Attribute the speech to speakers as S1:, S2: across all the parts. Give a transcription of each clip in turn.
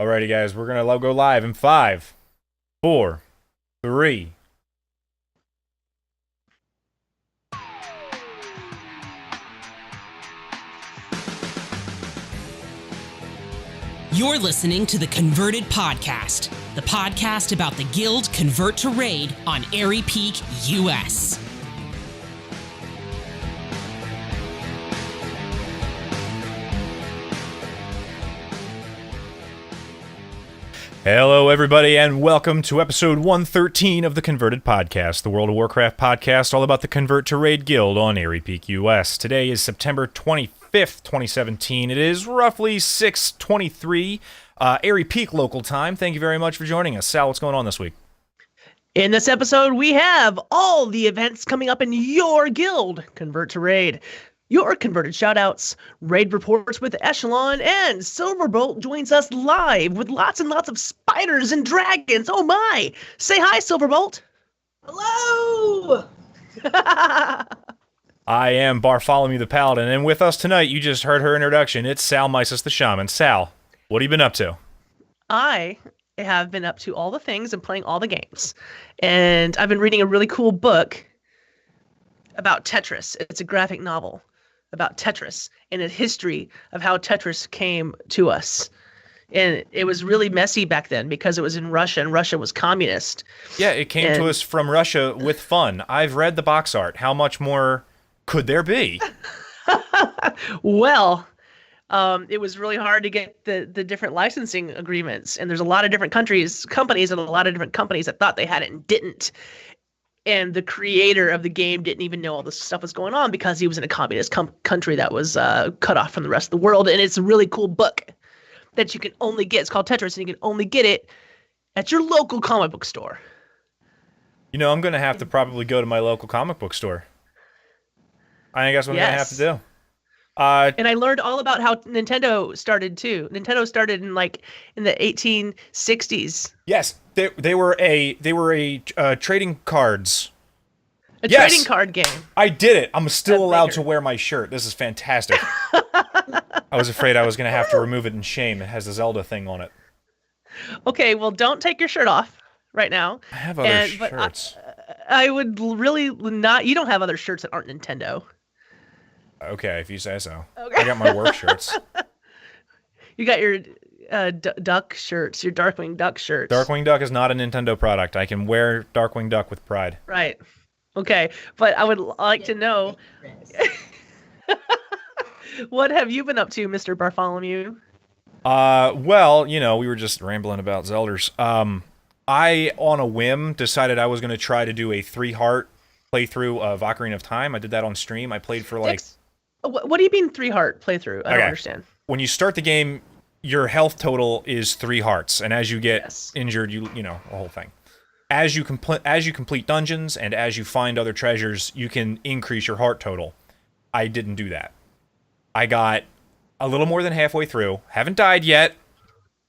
S1: Alrighty, guys, we're gonna go live in 5, 4, 3.
S2: You're listening to the Converted Podcast, the podcast about the guild Convert to Raid on Airy Peak, US.
S1: Hello, everybody, and welcome to episode 113 of the Converted Podcast, the World of Warcraft podcast all about the Convert to Raid guild on Airy Peak, US. Today is September 25th, 2017. It is roughly 6:23 Airy Peak local time. Thank you very much for joining us. Sal, what's going on this week?
S3: In this episode, we have all the events coming up in your guild. Convert to Raid, your converted shoutouts, raid reports with Eshelon, and Siilverbolt joins us live with lots and lots of spiders and dragons. Oh my! Say hi, Siilverbolt.
S4: Hello!
S1: I am Barfolomew the Paladin, and with us tonight, you just heard her introduction. It's Sal Mysis the Shaman. Sal, what have you been up to?
S3: I have been up to all the things and playing all the games. And I've been reading a really cool book about Tetris. It's a graphic novel about Tetris and the history of how Tetris came to us. And it was really messy back then because it was in Russia and Russia was communist.
S1: Yeah, it came to us from Russia with fun. I've read the box art. How much more could there be?
S3: Well, it was really hard to get the different licensing agreements. And there's a lot of different companies, and a lot of different companies that thought they had it and didn't. And the creator of the game didn't even know all this stuff was going on because he was in a communist country that was cut off from the rest of the world. And it's a really cool book that you can only get. It's called Tetris, and you can only get it at your local comic book store.
S1: You know, I'm going to have to probably go to my local comic book store. I think that's what I'm going to have to do.
S3: And I learned all about how Nintendo started too. Nintendo started in the 1860s.
S1: Yes, they were a trading cards.
S3: Trading card game.
S1: I did it. I'm still allowed to wear my shirt. This is fantastic. I was afraid I was going to have to remove it in shame. It has the Zelda thing on it.
S3: Okay, well, don't take your shirt off right now.
S1: I have other shirts.
S3: I would really not. You don't have other shirts that aren't Nintendo.
S1: Okay, if you say so.
S3: Okay.
S1: I got my work shirts.
S3: You got your duck shirts, your Darkwing Duck shirts.
S1: Darkwing Duck is not a Nintendo product. I can wear Darkwing Duck with pride.
S3: Right. Okay, but I would like to know, what have you been up to, Mr. Barfolomew?
S1: Well, you know, we were just rambling about Zelders. I, on a whim, decided I was going to try to do a 3-heart playthrough of Ocarina of Time. I did that on stream. I played for
S3: What do you mean 3-heart playthrough? I don't understand.
S1: When you start the game, your health total is 3 hearts, and as you get injured, you know, the whole thing. As you complete dungeons and as you find other treasures, you can increase your heart total. I didn't do that. I got a little more than halfway through. Haven't died yet.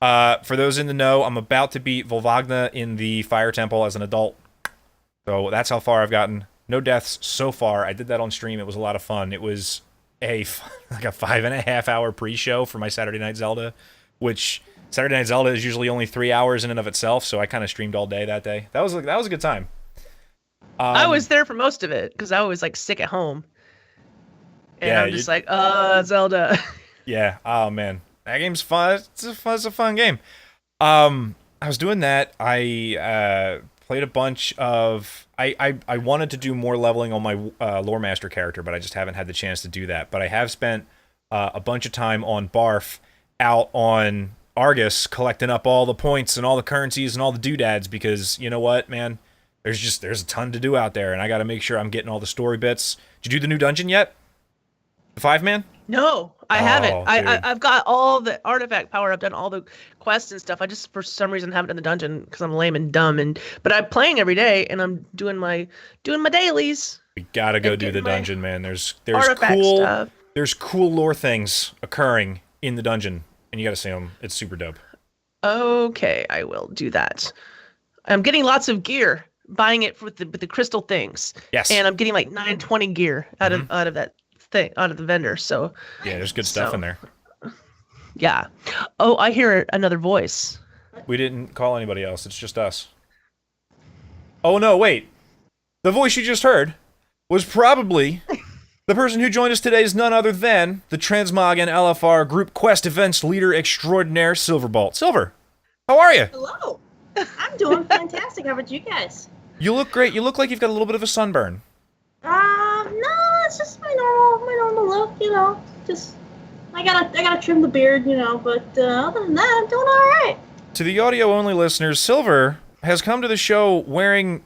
S1: For those in the know, I'm about to beat Volvagna in the Fire Temple as an adult. So that's how far I've gotten. No deaths so far. I did that on stream. It was a lot of fun. It was a 5.5 hour pre-show for my Saturday Night Zelda, which Saturday Night Zelda is usually only 3 hours in and of itself, so I kind of streamed all day that day. That was a good time.
S3: I was there for most of it because I was sick at home, and I'm just Zelda.
S1: Yeah. Oh man, that game's fun. It's a fun game. I was doing that. I played a bunch of. I wanted to do more leveling on my Lore Master character, but I just haven't had the chance to do that. But I have spent a bunch of time on Barf, out on Argus, collecting up all the points and all the currencies and all the doodads, because you know what, man, there's a ton to do out there, and I got to make sure I'm getting all the story bits. Did you do the new dungeon yet? The 5-man?
S3: No, I haven't.
S1: Dude.
S3: I've got all the artifact power. I've done all the quests and stuff. I just for some reason haven't done the dungeon because I'm lame and dumb. But I'm playing every day, and I'm doing my dailies.
S1: We gotta go do the dungeon, man. There's
S3: artifact
S1: cool
S3: stuff.
S1: There's cool lore things occurring in the dungeon, and you gotta see them. It's super dope.
S3: Okay, I will do that. I'm getting lots of gear, buying it with the crystal things.
S1: Yes.
S3: And I'm getting 920 gear out of that thing, out of the vendor. So
S1: yeah, there's good stuff in there.
S3: Yeah. Oh, I hear another voice.
S1: We didn't call anybody else. It's just us. Oh, no, wait. The voice you just heard was probably the person who joined us today is none other than the Transmog and LFR Group Quest Events Leader Extraordinaire, Siilverbolt. Silver, how are you?
S4: Hello. I'm doing fantastic. How about you guys?
S1: You look great. You look like you've got a little bit of a sunburn.
S4: No, it's just my normal look, you know. Just I gotta trim the beard, you know. But other than that, I'm doing all right.
S1: To the audio-only listeners, Silver has come to the show wearing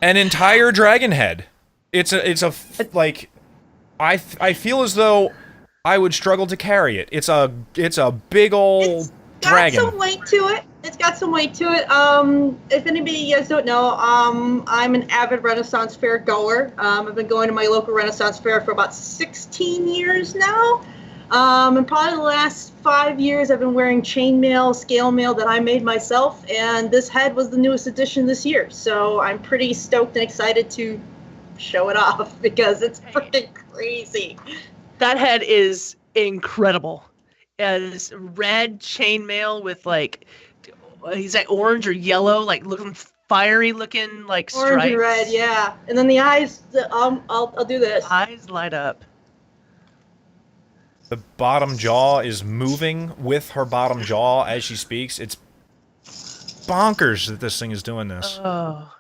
S1: an entire dragon head. It's a like, I feel as though I would struggle to carry it. It's a big old dragon.
S4: It's got some weight to it. It's got some weight to it. If anybody you guys don't know, I'm an avid Renaissance Fair goer. I've been going to my local Renaissance Fair for about 16 years now. And probably the last 5 years I've been wearing chainmail, scale mail that I made myself, and this head was the newest addition this year. So I'm pretty stoked and excited to show it off because it's freaking crazy.
S3: That head is incredible. It's red chainmail with like, is that orange or yellow, like looking fiery looking like stripes.
S4: Orange and red, yeah. And then the eyes, I'll do this.
S3: Eyes light up.
S1: The bottom jaw is moving with her bottom jaw as she speaks. It's bonkers that this thing is doing this.
S3: Oh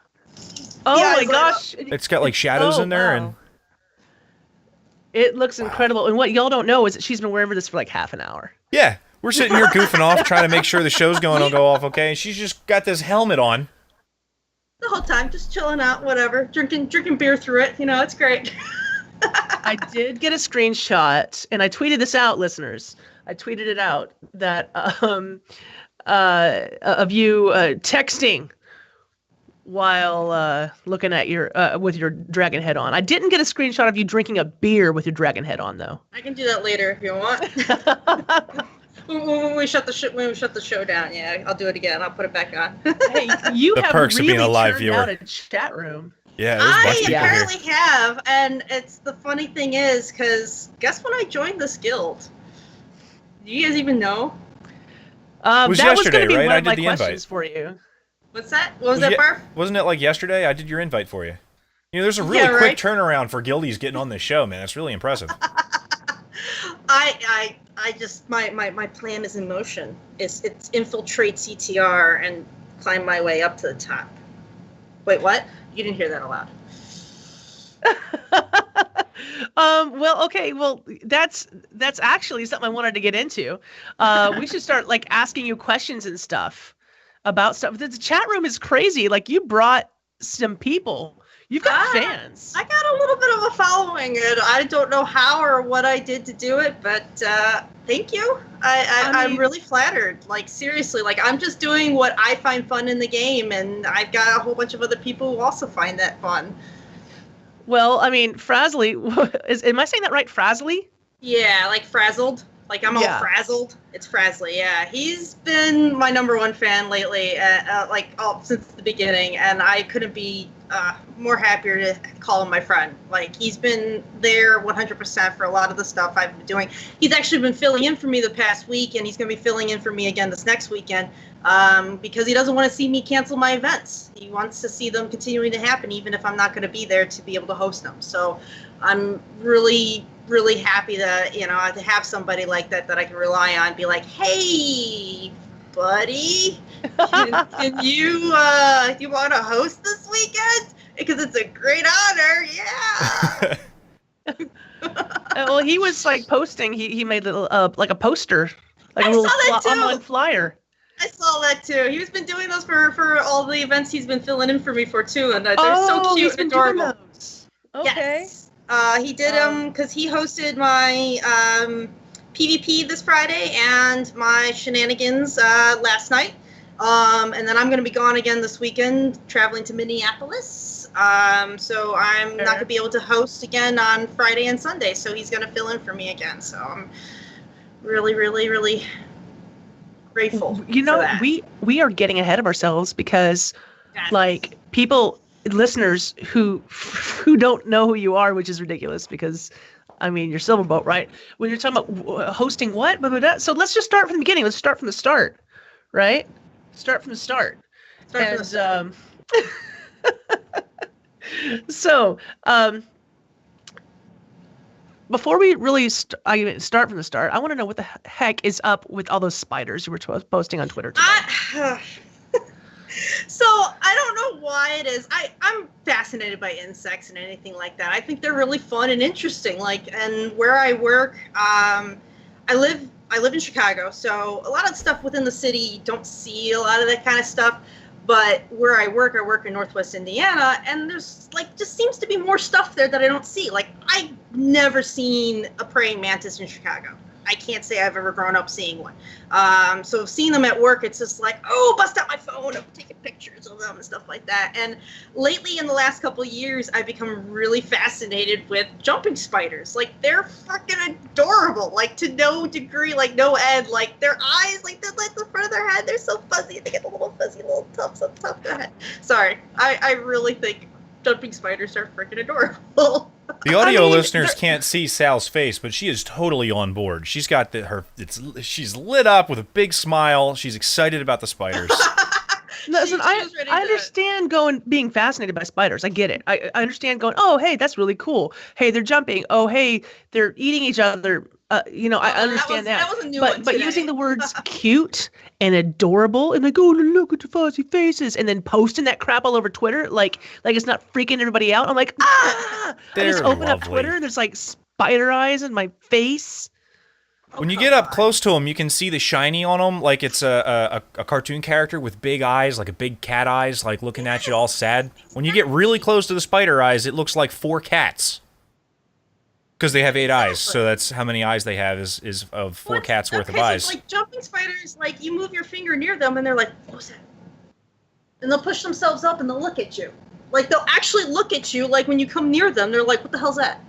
S4: Yeah,
S3: my gosh.
S1: It's got like shadows in there, and
S3: it looks incredible. And what y'all don't know is that she's been wearing this for like half an hour.
S1: yeah, we're sitting here goofing off, trying to make sure the show's going to go off okay, and she's just got this helmet on.
S4: The whole time, just chilling out, whatever, drinking beer through it. You know, it's great.
S3: I did get a screenshot, and I tweeted this out, listeners. I tweeted it out that of you texting while looking at your with your dragon head on. I didn't get a screenshot of you drinking a beer with your dragon head on, though.
S4: I can do that later if you want. when we shut the show down, yeah, I'll do it again. I'll put it back on.
S3: Hey, you
S1: The
S3: have
S1: perks of
S3: really
S1: being a live
S3: turned
S1: viewer.
S3: out a chat room.
S1: Yeah, there's a bunch of
S4: I
S1: people here.
S4: apparently have, and it's the funny thing is, because guess when I joined this guild? Do you guys even know?
S1: It was
S3: that was
S1: yesterday,
S3: going to be
S1: right?
S3: one
S1: I
S3: of my
S1: did the invite.
S3: questions for you.
S4: What's that? What was that, Barf?
S1: Wasn't it like yesterday? I did your invite for you. You know, there's a really
S4: Yeah,
S1: quick
S4: right?
S1: turnaround for guildies getting on this show, man. It's really impressive.
S4: I just my plan is in motion. It's infiltrate CTR and climb my way up to the top. Wait, what? You didn't hear that aloud.
S3: Well, okay. Well, that's actually something I wanted to get into. We should start like asking you questions and stuff about stuff. The chat room is crazy. Like you brought some people. You've got fans.
S4: I got a little bit of a following, and I don't know how or what I did to do it, but thank you. I'm really flattered. Like seriously, like I'm just doing what I find fun in the game, and I've got a whole bunch of other people who also find that fun.
S3: Well, I mean, Frazzly, am I saying that right? Frazzly?
S4: Yeah, like frazzled. Like I'm all frazzled. It's Frazzly, yeah. He's been my #1 fan lately, since the beginning, and I couldn't be more happier to call him my friend. Like he's been there 100% for a lot of the stuff I've been doing. He's actually been filling in for me the past week, and he's going to be filling in for me again this next weekend because he doesn't want to see me cancel my events. He wants to see them continuing to happen, even if I'm not going to be there to be able to host them. So I'm really happy that, you know, to have somebody like that I can rely on, be like, hey, buddy, can you want to host this weekend? Because it's a great honor, yeah.
S3: Well, he was like posting. He made a little like a poster, like
S4: I
S3: a little
S4: saw that too.
S3: online flyer.
S4: I saw that too. He's been doing those for all the events he's been filling in for me for too, and they're so cute and adorable.
S3: Okay.
S4: Yes. He did because he hosted my PvP this Friday and my Shenanigans last night. And then I'm going to be gone again this weekend, traveling to Minneapolis. So I'm not going to be able to host again on Friday and Sunday. So he's going to fill in for me again. So I'm really grateful.
S3: You know,
S4: for that.
S3: we are getting ahead of ourselves because, like, listeners who don't know who you are, which is ridiculous because I mean, your Siilverbolt, right? When you're talking about hosting what? So let's just start from the beginning. Let's start from the start, right? Start from the start. So, before we really start from the start, I want to know what the heck is up with all those spiders you were posting on Twitter today.
S4: So I don't know why it is. I'm fascinated by insects and anything like that. I think they're really fun and interesting. And where I work, I live in Chicago, so a lot of stuff within the city you don't see a lot of that kind of stuff. But where I work in Northwest Indiana, and there's just seems to be more stuff there that I don't see. I've never seen a praying mantis in Chicago. I can't say I've ever grown up seeing one. So seeing them at work, it's just bust out my phone, I'm taking pictures of them and stuff like that. And lately, in the last couple of years, I've become really fascinated with jumping spiders. They're fucking adorable, to no degree, no end. Their eyes, the front of their head, they're so fuzzy. They get the little fuzzy little tufts up top of their head. Sorry, I really think jumping spiders are freaking adorable.
S1: The audio listeners can't see Sal's face, but she is totally on board. She's got she's lit up with a big smile. She's excited about the spiders.
S3: Listen, I understand being fascinated by spiders. I get it. I understand going, oh, hey, that's really cool. Hey, they're jumping. Oh, hey, they're eating each other. I understand that.
S4: That was a new one
S3: but
S4: today.
S3: Using the words cute and adorable and look at the fuzzy faces and then posting that crap all over Twitter like it's not freaking everybody out. I'm like, I just open up Twitter and there's spider eyes in my face.
S1: When you get up close to them, you can see the shiny on them, like it's a cartoon character with big eyes, like a big cat eyes, looking at you all sad. When you get really close to the spider eyes, it looks like 4 cats. Because they have 8 eyes, so that's how many eyes they have is of 4 cats worth of eyes.
S4: So jumping spiders, you move your finger near them and they're like, what's that? And they'll push themselves up and they'll look at you. They'll actually look at you, when you come near them, they're like, what the hell's that?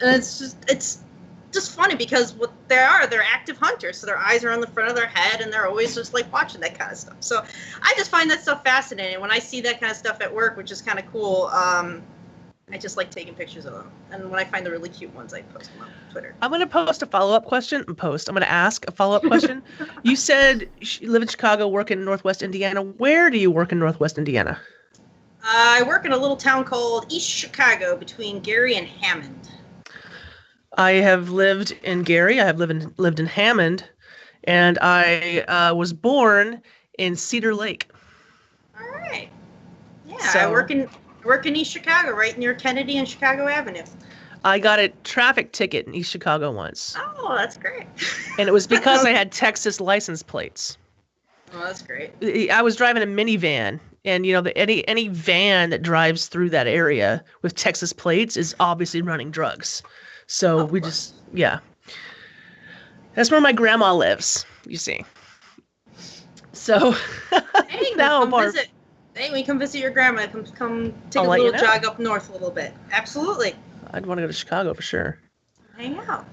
S4: And it's just funny because what they're active hunters, so their eyes are on the front of their head and they're always just watching that kind of stuff. So I just find that stuff fascinating. When I see that kind of stuff at work, which is kind of cool, I just like taking pictures of them. And when I find the really cute ones, I post them on Twitter.
S3: I'm going to post a follow-up question. I'm going to ask a follow-up question. You said you live in Chicago, work in Northwest Indiana. Where do you work in Northwest Indiana?
S4: I work in a little town called East Chicago between Gary and Hammond.
S3: I have lived in Gary. I have lived in Hammond. And I was born in Cedar Lake.
S4: All right. Yeah, so, I work in East Chicago, right near Kennedy and Chicago Avenue.
S3: I got a traffic ticket in East Chicago once.
S4: Oh, that's great.
S3: And it was because I had Texas license plates.
S4: Oh, that's great.
S3: I was driving a minivan, and any van that drives through that area with Texas plates is obviously running drugs. So that's where my grandma lives, you see. So
S4: hey,
S3: now
S4: visit. Hey, we come visit your grandma. Come take a little jog up north a little bit. Absolutely.
S3: I'd want to go to Chicago for sure.
S4: Hang out.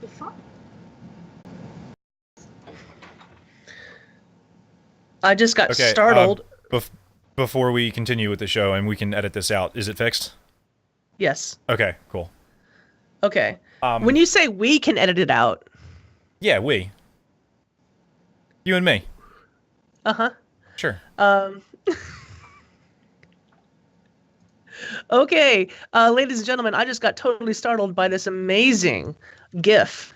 S4: Be fun.
S3: I just got startled.
S1: Before we continue with the show, and we can edit this out, is it fixed?
S3: Yes.
S1: Okay, cool.
S3: Okay. When you say we can edit it out.
S1: Yeah, we. You and me.
S3: Uh-huh.
S1: Sure.
S3: Okay, ladies and gentlemen, I just got totally startled by this amazing GIF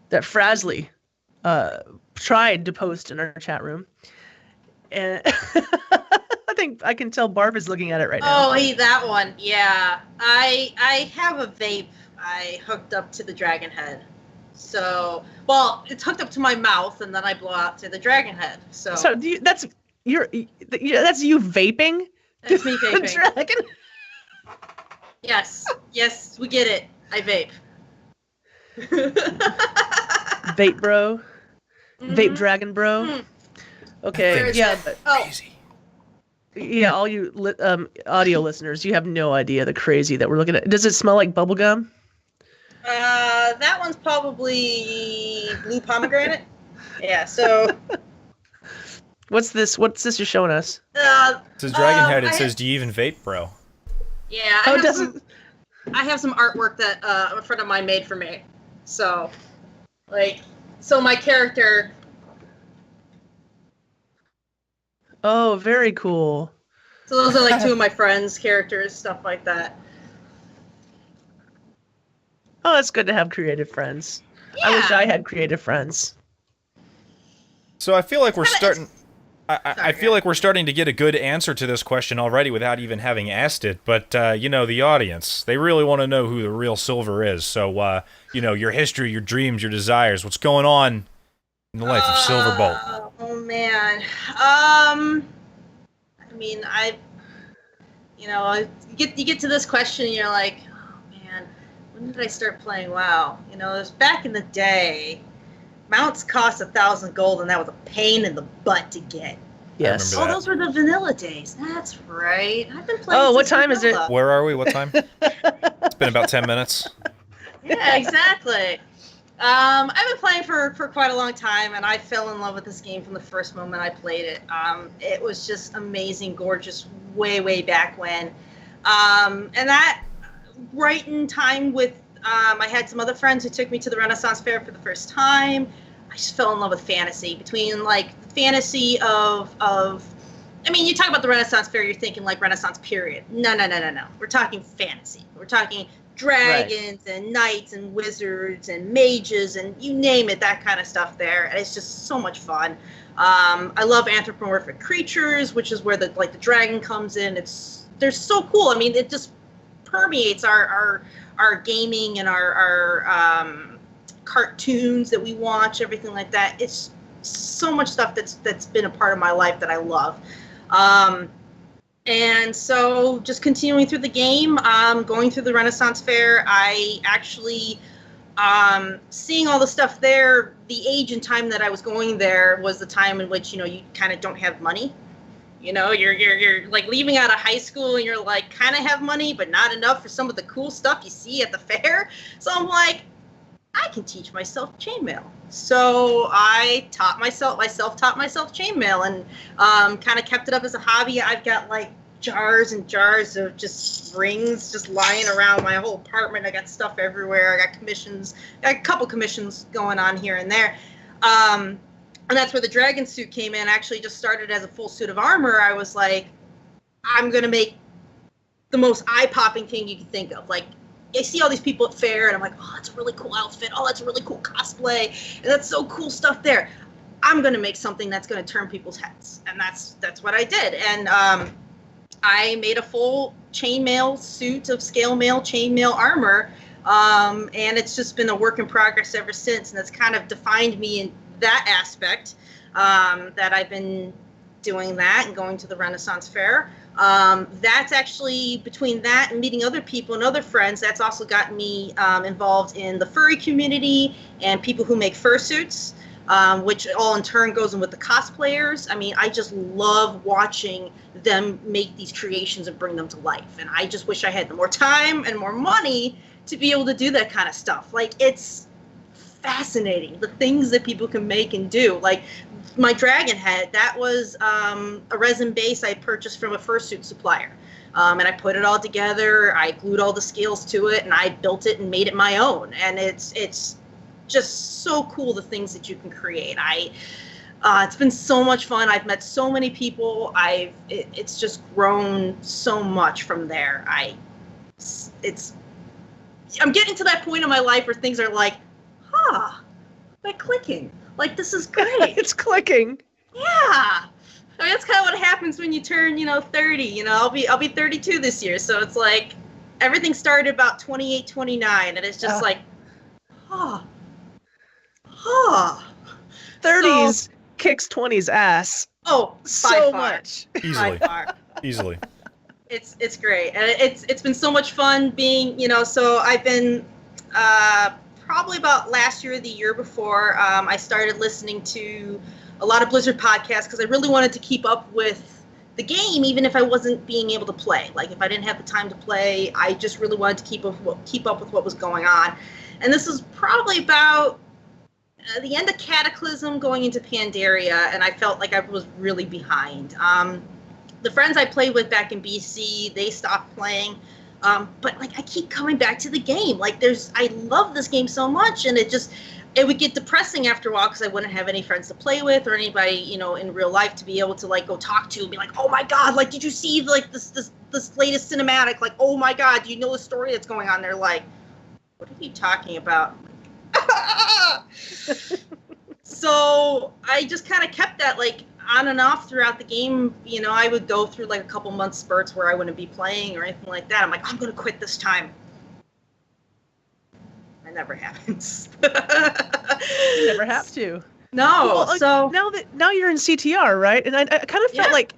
S3: that Frasley tried to post in our chat room. And I think I can tell Barf is looking at it right now.
S4: Oh, that one. Yeah. I have a vape I hooked up to the dragon head. So, it's hooked up to my mouth, and then I blow out to the dragon head. So
S3: that's you vaping?
S4: That's me vaping.
S3: Dragon?
S4: Yes, we get it. I vape.
S3: Vape bro? Mm-hmm. Vape dragon bro? Mm-hmm. Okay,
S1: crazy.
S3: Yeah, all you audio listeners, you have no idea the crazy that we're looking at. Does it smell like bubblegum?
S4: That one's probably blue pomegranate. Yeah, so...
S3: What's this you're showing us?
S1: It says Dragon Head. It says, do you even vape, bro?
S4: Yeah.
S3: Oh, it doesn't...
S4: I have some artwork that a friend of mine made for me. So, so my character.
S3: Oh, very cool.
S4: So those are like two of my friends' characters, stuff like that.
S3: Oh, it's good to have creative friends. Yeah. I wish I had creative friends.
S1: So I feel like we're starting. I feel like we're starting to get a good answer to this question already without even having asked it. But you know, the audience, they really want to know who the real Silver is. So you know, your history, your dreams, your desires. What's going on in the life of Siilverbolt?
S4: Oh man. I mean, you get to this question, and you're like, oh man, when did I start playing WoW? You know, it was back in the day. Mounts cost 1,000 gold, and that was a pain in the butt to get.
S3: Yes.
S4: Oh, those were the vanilla days. That's right. I've been playing.
S3: Oh, what time is it?
S1: Where are we? What time? It's been about 10 minutes.
S4: Yeah, exactly. I've been playing for quite a long time, and I fell in love with this game from the first moment I played it. It was just amazing, gorgeous, way back when. And that right in time with I had some other friends who took me to the Renaissance Fair for the first time. I just fell in love with fantasy. Between like the fantasy of I mean, you talk about the Renaissance Fair, you're thinking like Renaissance period. No. We're talking fantasy. We're talking dragons and knights and wizards and mages and you name it, that kind of stuff there. And it's just so much fun. I love anthropomorphic creatures, which is where the dragon comes in. They're so cool. I mean, it just permeates our gaming and our cartoons that we watch, everything like that. It's so much stuff that's been a part of my life that I love. And so just continuing through the game, going through the Renaissance Fair, I actually, seeing all the stuff there, the age and time that I was going there was the time in which, you know, you kind of don't have money. You know, you're like leaving out of high school and you're like kind of have money, but not enough for some of the cool stuff you see at the fair. So I'm like, I can teach myself chainmail. So I taught myself chainmail and kind of kept it up as a hobby. I've got like jars and jars of just rings just lying around my whole apartment. I got stuff everywhere. I got commissions, got a couple commissions going on here and there. And that's where the dragon suit came in. Actually just started as a full suit of armor. I was like, I'm going to make the most eye-popping thing you can think of. Like, I see all these people at fair, and I'm like, oh, that's a really cool outfit. Oh, that's a really cool cosplay. And that's so cool stuff there. I'm going to make something that's going to turn people's heads. And that's what I did. And I made a full chainmail suit of scale mail, chainmail armor. And it's just been a work in progress ever since. And it's kind of defined me in that aspect, that I've been doing that and going to the Renaissance Fair. That's actually, between that and meeting other people and other friends, that's also gotten me involved in the furry community and people who make fursuits, which all in turn goes in with the cosplayers. I mean, I just love watching them make these creations and bring them to life. And I just wish I had more time and more money to be able to do that kind of stuff. Like, it's fascinating, the things that people can make and do. Like my dragon head, that was a resin base I purchased from a fursuit supplier, and I put it all together. I glued all the scales to it, and I built it and made it my own. And it's just so cool, the things that you can create. It's been so much fun. I've met so many people. It's just grown so much from there. I'm getting to that point in my life where things are like, like clicking. Like, this is great.
S3: It's clicking.
S4: Yeah. I mean, that's kind of what happens when you turn, 30. I'll be 32 this year. So it's like everything started about 28, 29. And it's just like,
S3: 30s kicks 20s ass.
S4: Oh,
S3: so much.
S1: Easily.
S4: It's great. And it's been so much fun being, so I've been, probably about last year or the year before, I started listening to a lot of Blizzard podcasts because I really wanted to keep up with the game, even if I wasn't being able to play. Like, if I didn't have the time to play, I just really wanted to keep up with what was going on. And this is probably about the end of Cataclysm going into Pandaria, and I felt like I was really behind. The friends I played with back in BC, they stopped playing. But like I keep coming back to the game. Like I love this game so much, and it would get depressing after a while because I wouldn't have any friends to play with or anybody, you know, in real life to be able to like go talk to and be like, oh my god, like did you see like this latest cinematic? Like, oh my god, do you know the story that's going on there? Like, what are you talking about? So I just kind of kept that like on and off throughout the game. You know, I would go through like a couple months spurts where I wouldn't be playing or anything like that. I'm like, I'm gonna quit this time. It never happens.
S3: You never have to.
S4: No.
S3: Well,
S4: so
S3: now you're in CTR, right? And I kind of felt like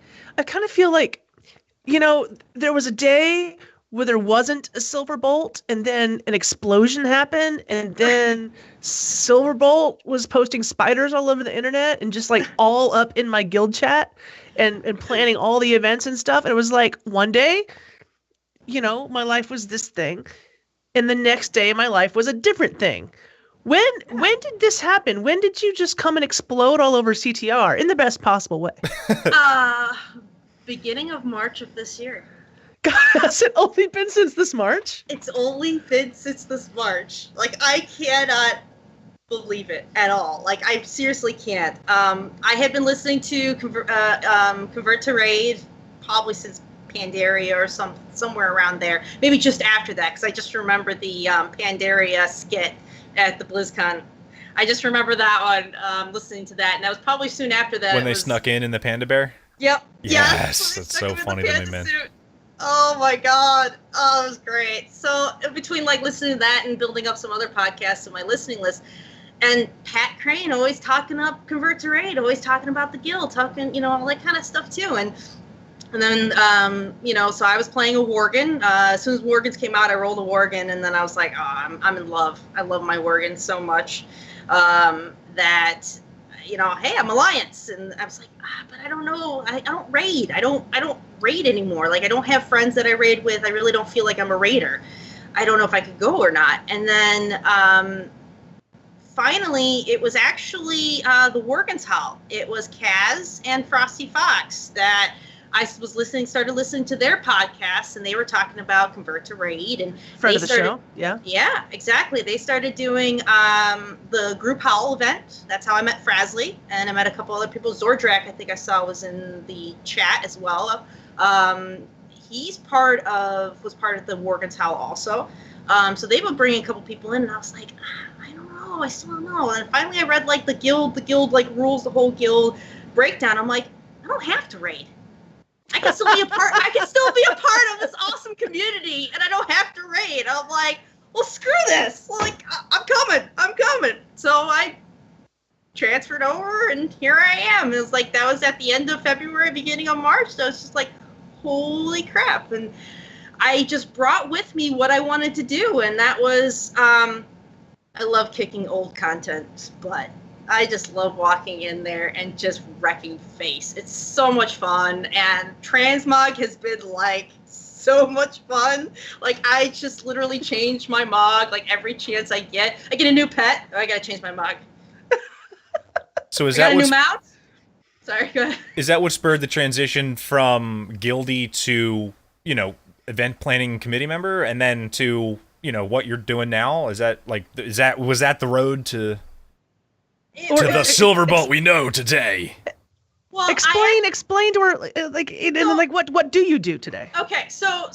S3: feel like, you know, there was a day where there wasn't a Siilverbolt, and then an explosion happened, and then Siilverbolt was posting spiders all over the internet and just like all up in my guild chat and planning all the events and stuff. And it was like one day, you know, my life was this thing, and the next day my life was a different thing. When did this happen? When did you just come and explode all over CTR in the best possible way?
S4: Beginning of March of this year.
S3: God, has it only been since this March?
S4: It's only been since this March. Like, I cannot believe it at all. Like, I seriously can't. I had been listening to Convert to Raid probably since Pandaria or somewhere around there. Maybe just after that, because I just remember the Pandaria skit at the BlizzCon. I just remember that one, listening to that, and that was probably soon after that.
S1: When they snuck in the panda bear?
S4: Yep.
S1: Yes, that's so funny to me, man.
S4: Oh my god. Oh, it was great. So between like listening to that and building up some other podcasts on my listening list, and Pat Crane always talking up Convert to Raid, always talking about the guild, talking, you know, all that kind of stuff too. And then, you know, so I was playing a Worgen. As soon as Worgens came out, I rolled a Worgen, and then I was like, oh, I'm in love. I love my Worgen so much that, you know, hey, I'm Alliance. And I was like, but I don't know. I don't raid. I don't raid anymore. Like, I don't have friends that I raid with. I really don't feel like I'm a raider. I don't know if I could go or not. And then finally, it was actually the Worgens Hall. It was Kaz and Frosty Fox that I started listening to their podcasts, and they were talking about Convert to Raid. And
S3: friend of the show, yeah.
S4: Yeah, exactly. They started doing the group howl event. That's how I met Frasley, and I met a couple other people. Zordrak, I think I saw, was in the chat as well. He's was part of the Worgens Howl also. So they would bring a couple people in, and I was like, I don't know, I still don't know. And finally, I read like the guild like rules, the whole guild breakdown. I'm like, I don't have to raid. I can still be a part. I can still be a part of this awesome community, and I don't have to raid. I'm like, well, screw this. Like, I'm coming. So I transferred over, and here I am. It was like that was at the end of February, beginning of March. So it's just like, holy crap! And I just brought with me what I wanted to do, and that was I love kicking old content, but I just love walking in there and just wrecking face. It's so much fun, and Transmog has been like so much fun. Like, I just literally change my mog like every chance I get. I get a new pet, I gotta change my mog.
S1: So is
S4: I
S1: that
S4: got a new mount? Sorry, go ahead.
S1: Is that what spurred the transition from guildie to, you know, event planning committee member, and then to, you know, what you're doing now? Is that like was that the road to the Siilverbolt we know today?
S4: Well,
S3: explain to her, like, and then, like, what do you do today?
S4: Okay, so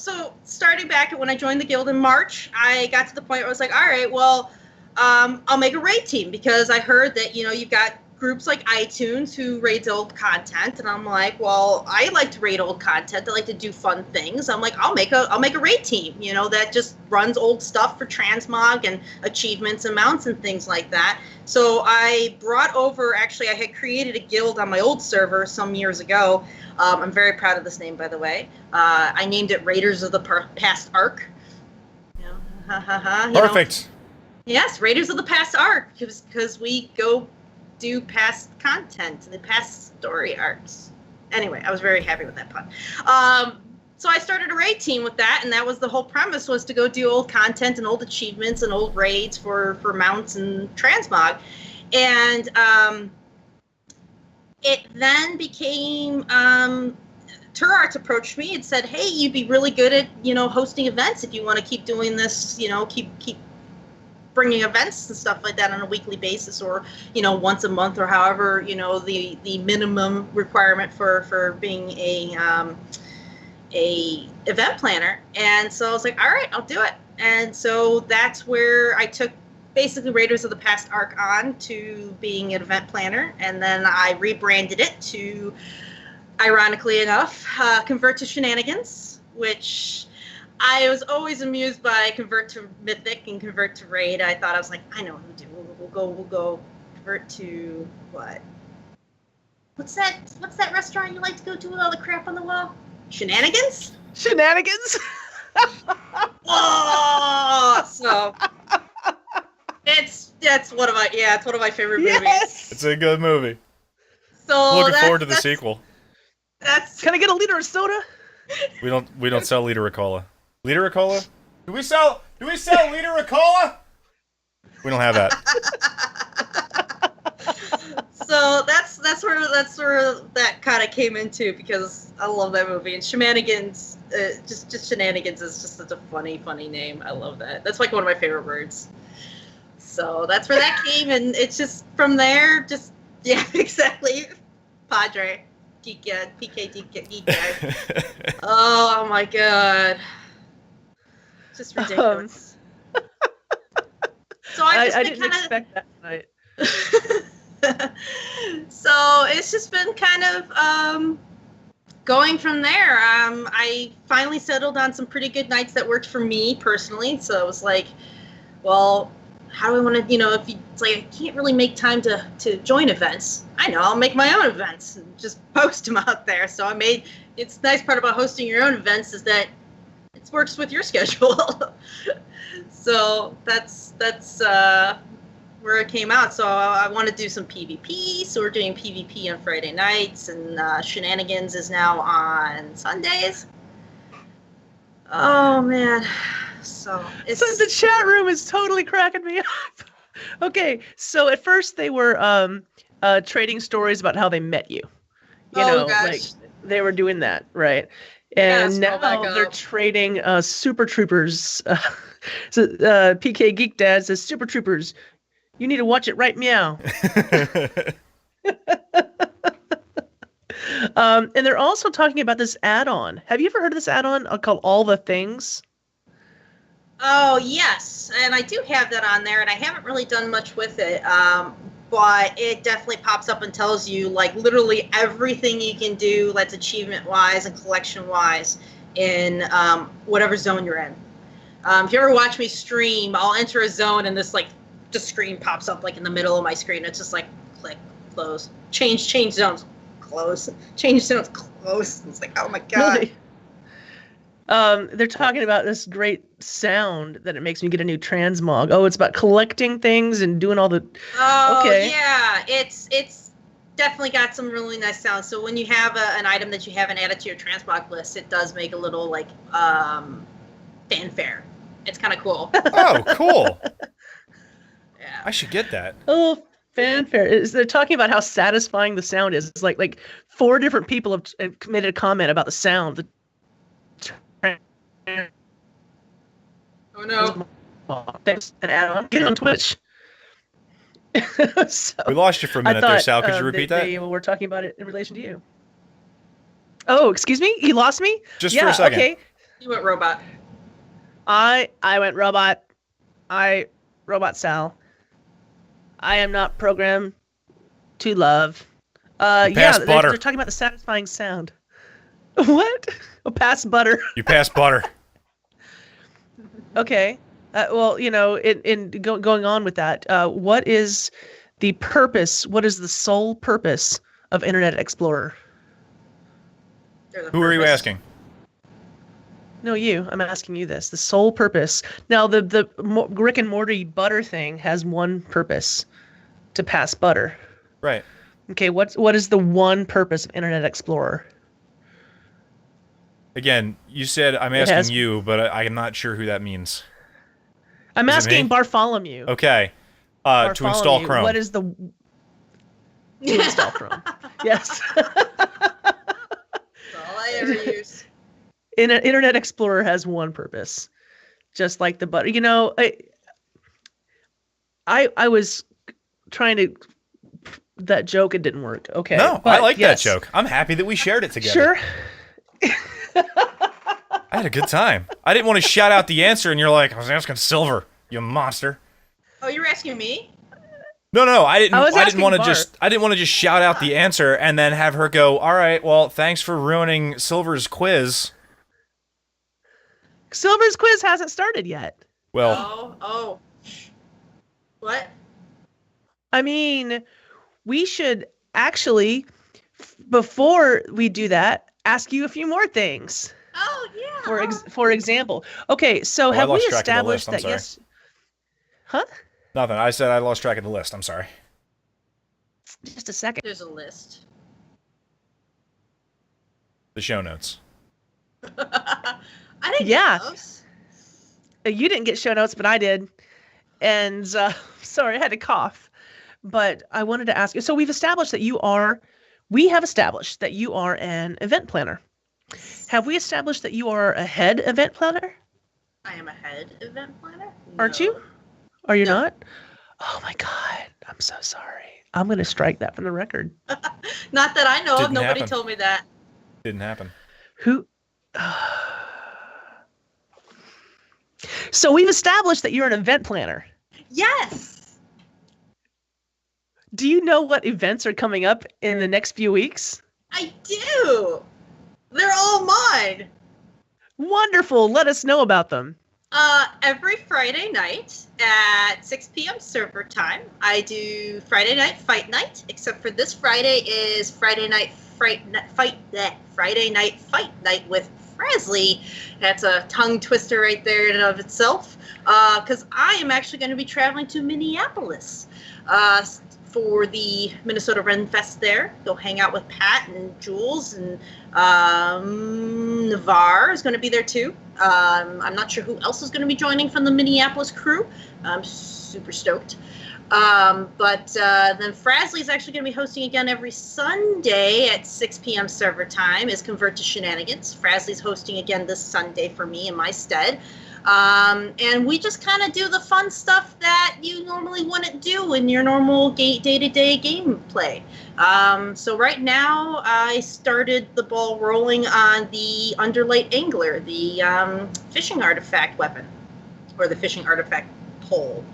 S4: starting back when I joined the guild in March, I got to the point where I was like, all right, well, I'll make a raid team, because I heard that, you know, you've got groups like iTunes who raids old content, and I'm like, well, I like to raid old content. I like to do fun things. I'm like, I'll make a raid team, you know, that just runs old stuff for transmog and achievements and mounts and things like that. So I brought over, actually, I had created a guild on my old server some years ago. I'm very proud of this name, by the way. I named it Raiders of the Past Arc. You know,
S1: Perfect.
S4: Yes, Raiders of the Past Arc, because we go do past content, the past story arcs. Anyway, I was very happy with that pun. So I started a raid team with that, and that was the whole premise, was to go do old content and old achievements and old raids for mounts and transmog. And it then became Turarts approached me and said, "Hey, you'd be really good at hosting events if you want to keep doing this. Keep bringing events and stuff like that on a weekly basis, or once a month, or however the minimum requirement for being a event planner." And so I was like, all right, I'll do it. And so that's where I took basically Raiders of the Past arc on to being an event planner, and then I rebranded it to, ironically enough, Convert to Shenanigans, which I was always amused by. Convert to Mythic and Convert to Raid. I thought, I was like, I know what to do. We'll go convert to what? What's that restaurant you like to go to with all the crap on the wall? Shenanigans?
S3: Shenanigans?
S4: Oh, so it's one of my favorite movies.
S1: It's a good movie.
S4: So
S1: looking forward to the sequel.
S3: Can I get a liter of soda?
S1: We don't sell liter of cola. Liter of cola? Do we sell liter of cola? We don't have that.
S4: So that's where that kind of came into, because I love that movie. And Shenanigans, just Shenanigans is just such a funny name. I love that. That's like one of my favorite words. So that's where that came, and it's just from there, just yeah, exactly. Padre, geek guy, PK geek guy. Oh my god, just ridiculous. So
S3: I didn't expect that tonight.
S4: So it's just been kind of going from there. I finally settled on some pretty good nights that worked for me personally. So it was like, well, how do I want to, if it's like I can't really make time to join events. I know, I'll make my own events and just post them out there. So it's the nice part about hosting your own events is that it works with your schedule. So that's where it came out. So I want to do some PvP. So we're doing PvP on Friday nights, and Shenanigans is now on Sundays. Oh man. So
S3: the chat room is totally cracking me up. Okay, so at first they were trading stories about how they met you.
S4: Gosh.
S3: Like they were doing that, right? And now they're trading Super Troopers. So PK Geek Dad says, Super Troopers, you need to watch it right meow. And they're also talking about this add-on. Have you ever heard of this add-on called All the Things?
S4: Oh, yes. And I do have that on there, and I haven't really done much with it. But it definitely pops up and tells you, like, literally everything you can do that's achievement-wise and collection-wise in whatever zone you're in. If you ever watch me stream, I'll enter a zone, and this, like, the screen pops up, like, in the middle of my screen. It's just like, click, close, change zones, close, change zones, close. It's like, oh, my God.
S3: Really? They're talking about this great sound that it makes me get a new transmog. Oh, it's about collecting things and doing all the...
S4: Oh,
S3: okay.
S4: Yeah. It's definitely got some really nice sounds. So when you have an item that you haven't added to your transmog list, it does make a little, like, fanfare. It's kind of cool.
S1: Oh, cool.
S4: Yeah.
S1: I should get that.
S3: Oh, fanfare. They're talking about how satisfying the sound is. It's like 4 different people have made a comment about the sound.
S4: Oh no!
S3: Thanks, an add-on. Get on Twitch. So,
S1: We lost you for a minute there, Sal. Could you repeat that?
S3: We're talking about it in relation to you. Oh, excuse me? You lost me?
S1: Just for a second.
S3: Okay.
S4: You went robot.
S3: I went robot. Robot Sal. I am not programmed to love.
S1: Pass butter.
S3: They're talking about the satisfying sound. What? Oh, pass butter.
S1: You passed butter.
S3: Okay. Well, going on with that, what is the purpose? What is the sole purpose of Internet Explorer?
S1: Who are you asking?
S3: No, you. I'm asking you this. The sole purpose. Now, the Rick and Morty butter thing has one purpose: to pass butter.
S1: Right.
S3: Okay. What is the one purpose of Internet Explorer?
S1: Again, you said I'm asking you, but I'm not sure who that means.
S3: I'm asking Barfolomew.
S1: Okay. To install Chrome.
S3: What is the... To install Chrome. Yes.
S4: That's all I ever
S3: Internet Explorer has one purpose, just like the butter. You know, I was trying to that joke. It didn't work. Okay.
S1: No,
S3: but
S1: I like
S3: yes.
S1: that joke. I'm happy that we shared it together.
S3: Sure.
S1: I had a good time. I didn't want to shout out the answer, and you're like, I was asking Silver, you monster.
S4: Oh, you were asking me?
S1: No, I didn't. I didn't want to
S3: Barf.
S1: I didn't want to just shout out the answer and then have her go. All right, well, thanks for ruining Silver's quiz.
S3: Silver's quiz hasn't started yet.
S1: Well.
S4: Oh. What?
S3: I mean, we should actually, before we do that, ask you a few more things.
S4: Oh yeah.
S3: For example, okay. So have we established that? Yes. Huh?
S1: Nothing. I said I lost track of the list. I'm sorry.
S3: Just a second.
S4: There's a list.
S1: The show notes.
S4: I didn't get those.
S3: You didn't get show notes, but I did. And sorry, I had to cough. But I wanted to ask you. So we have established that you are an event planner. Have we established that you are a head event planner?
S4: I am a head event planner.
S3: Aren't you? Are you not? Oh my God. I'm so sorry. I'm going to strike that from the record.
S4: Not that I know of.
S1: Didn't
S4: Nobody
S1: happen.
S4: told me that.
S1: Didn't happen.
S3: Who? So we've established that you're an event planner.
S4: Yes.
S3: Do you know what events are coming up in the next few weeks?
S4: I do. They're all mine.
S3: Wonderful. Let us know about them.
S4: Every Friday night at 6 p.m. server time, I do Friday night fight night. Except for this Friday is Friday night fight night with Frasley. That's a tongue twister right there in and of itself. Because I am actually going to be traveling to Minneapolis for the Minnesota Ren Fest there. Go hang out with Pat and Jules, and Navar is going to be there too. I'm not sure who else is going to be joining from the Minneapolis crew. I'm super stoked. But then Frasley is actually going to be hosting again every Sunday at 6 p.m. server time, is Convert to Shenanigans. Frasley's hosting again this Sunday for me in my stead. And we just kind of do the fun stuff that you normally wouldn't do in your normal day-to-day gameplay. So right now, I started the ball rolling on the Underlight Angler, the fishing artifact weapon, or the fishing artifact pole.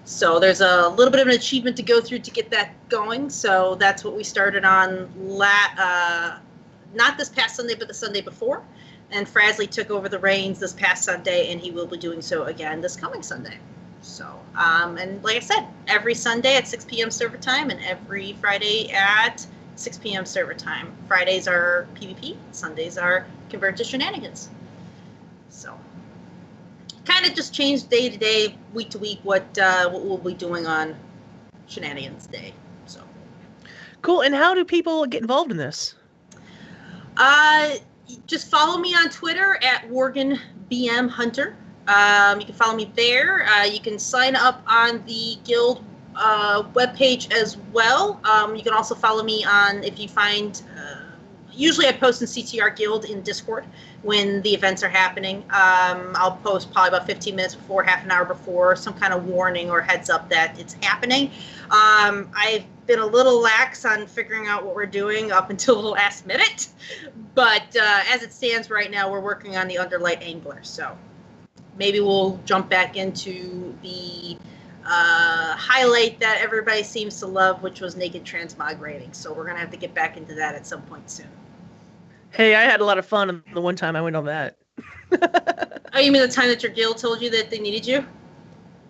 S4: So there's a little bit of an achievement to go through to get that going. So that's what we started on not this past Sunday, but the Sunday before. And Frasley took over the reins this past Sunday, and he will be doing so again this coming Sunday. So, and like I said, every Sunday at 6 p.m. server time, and every Friday at 6 p.m. server time. Fridays are PvP, Sundays are Convert to Shenanigans. So, kind of just changed day to day, week to week, what we'll be doing on Shenanigans Day. So,
S3: cool. And how do people get involved in this?
S4: Just follow me on Twitter at WorgenBMHunter. You can follow me there. You can sign up on the Guild webpage as well. You can also follow me on, if you find, usually I post in CTR Guild in Discord when the events are happening. I'll post probably about 15 minutes before, half an hour before, some kind of warning or heads up that it's happening. I've been a little lax on figuring out what we're doing up until the last minute, but as it stands right now, we're working on the Underlight Angler, so maybe we'll jump back into the highlight that everybody seems to love, which was naked transmog rating, so we're gonna have to get back into that at some point soon.
S3: Hey, I had a lot of fun the one time I went on that.
S4: Oh, you mean the time that your guild told you that they needed you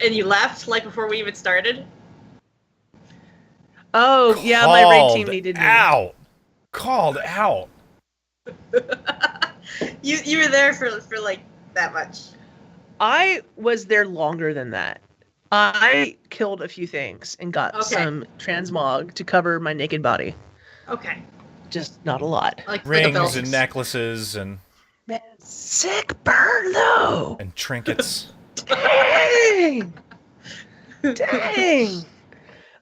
S4: and you left like before we even started?
S3: Oh, yeah, my raid team needed me.
S1: Called out.
S4: You were there for like that much.
S3: I was there longer than that. I killed a few things and got some transmog to cover my naked body.
S4: Okay.
S3: Just not a lot.
S4: Like
S1: rings and necklaces and
S3: man, sick burn though.
S1: And trinkets.
S3: Dang. Dang.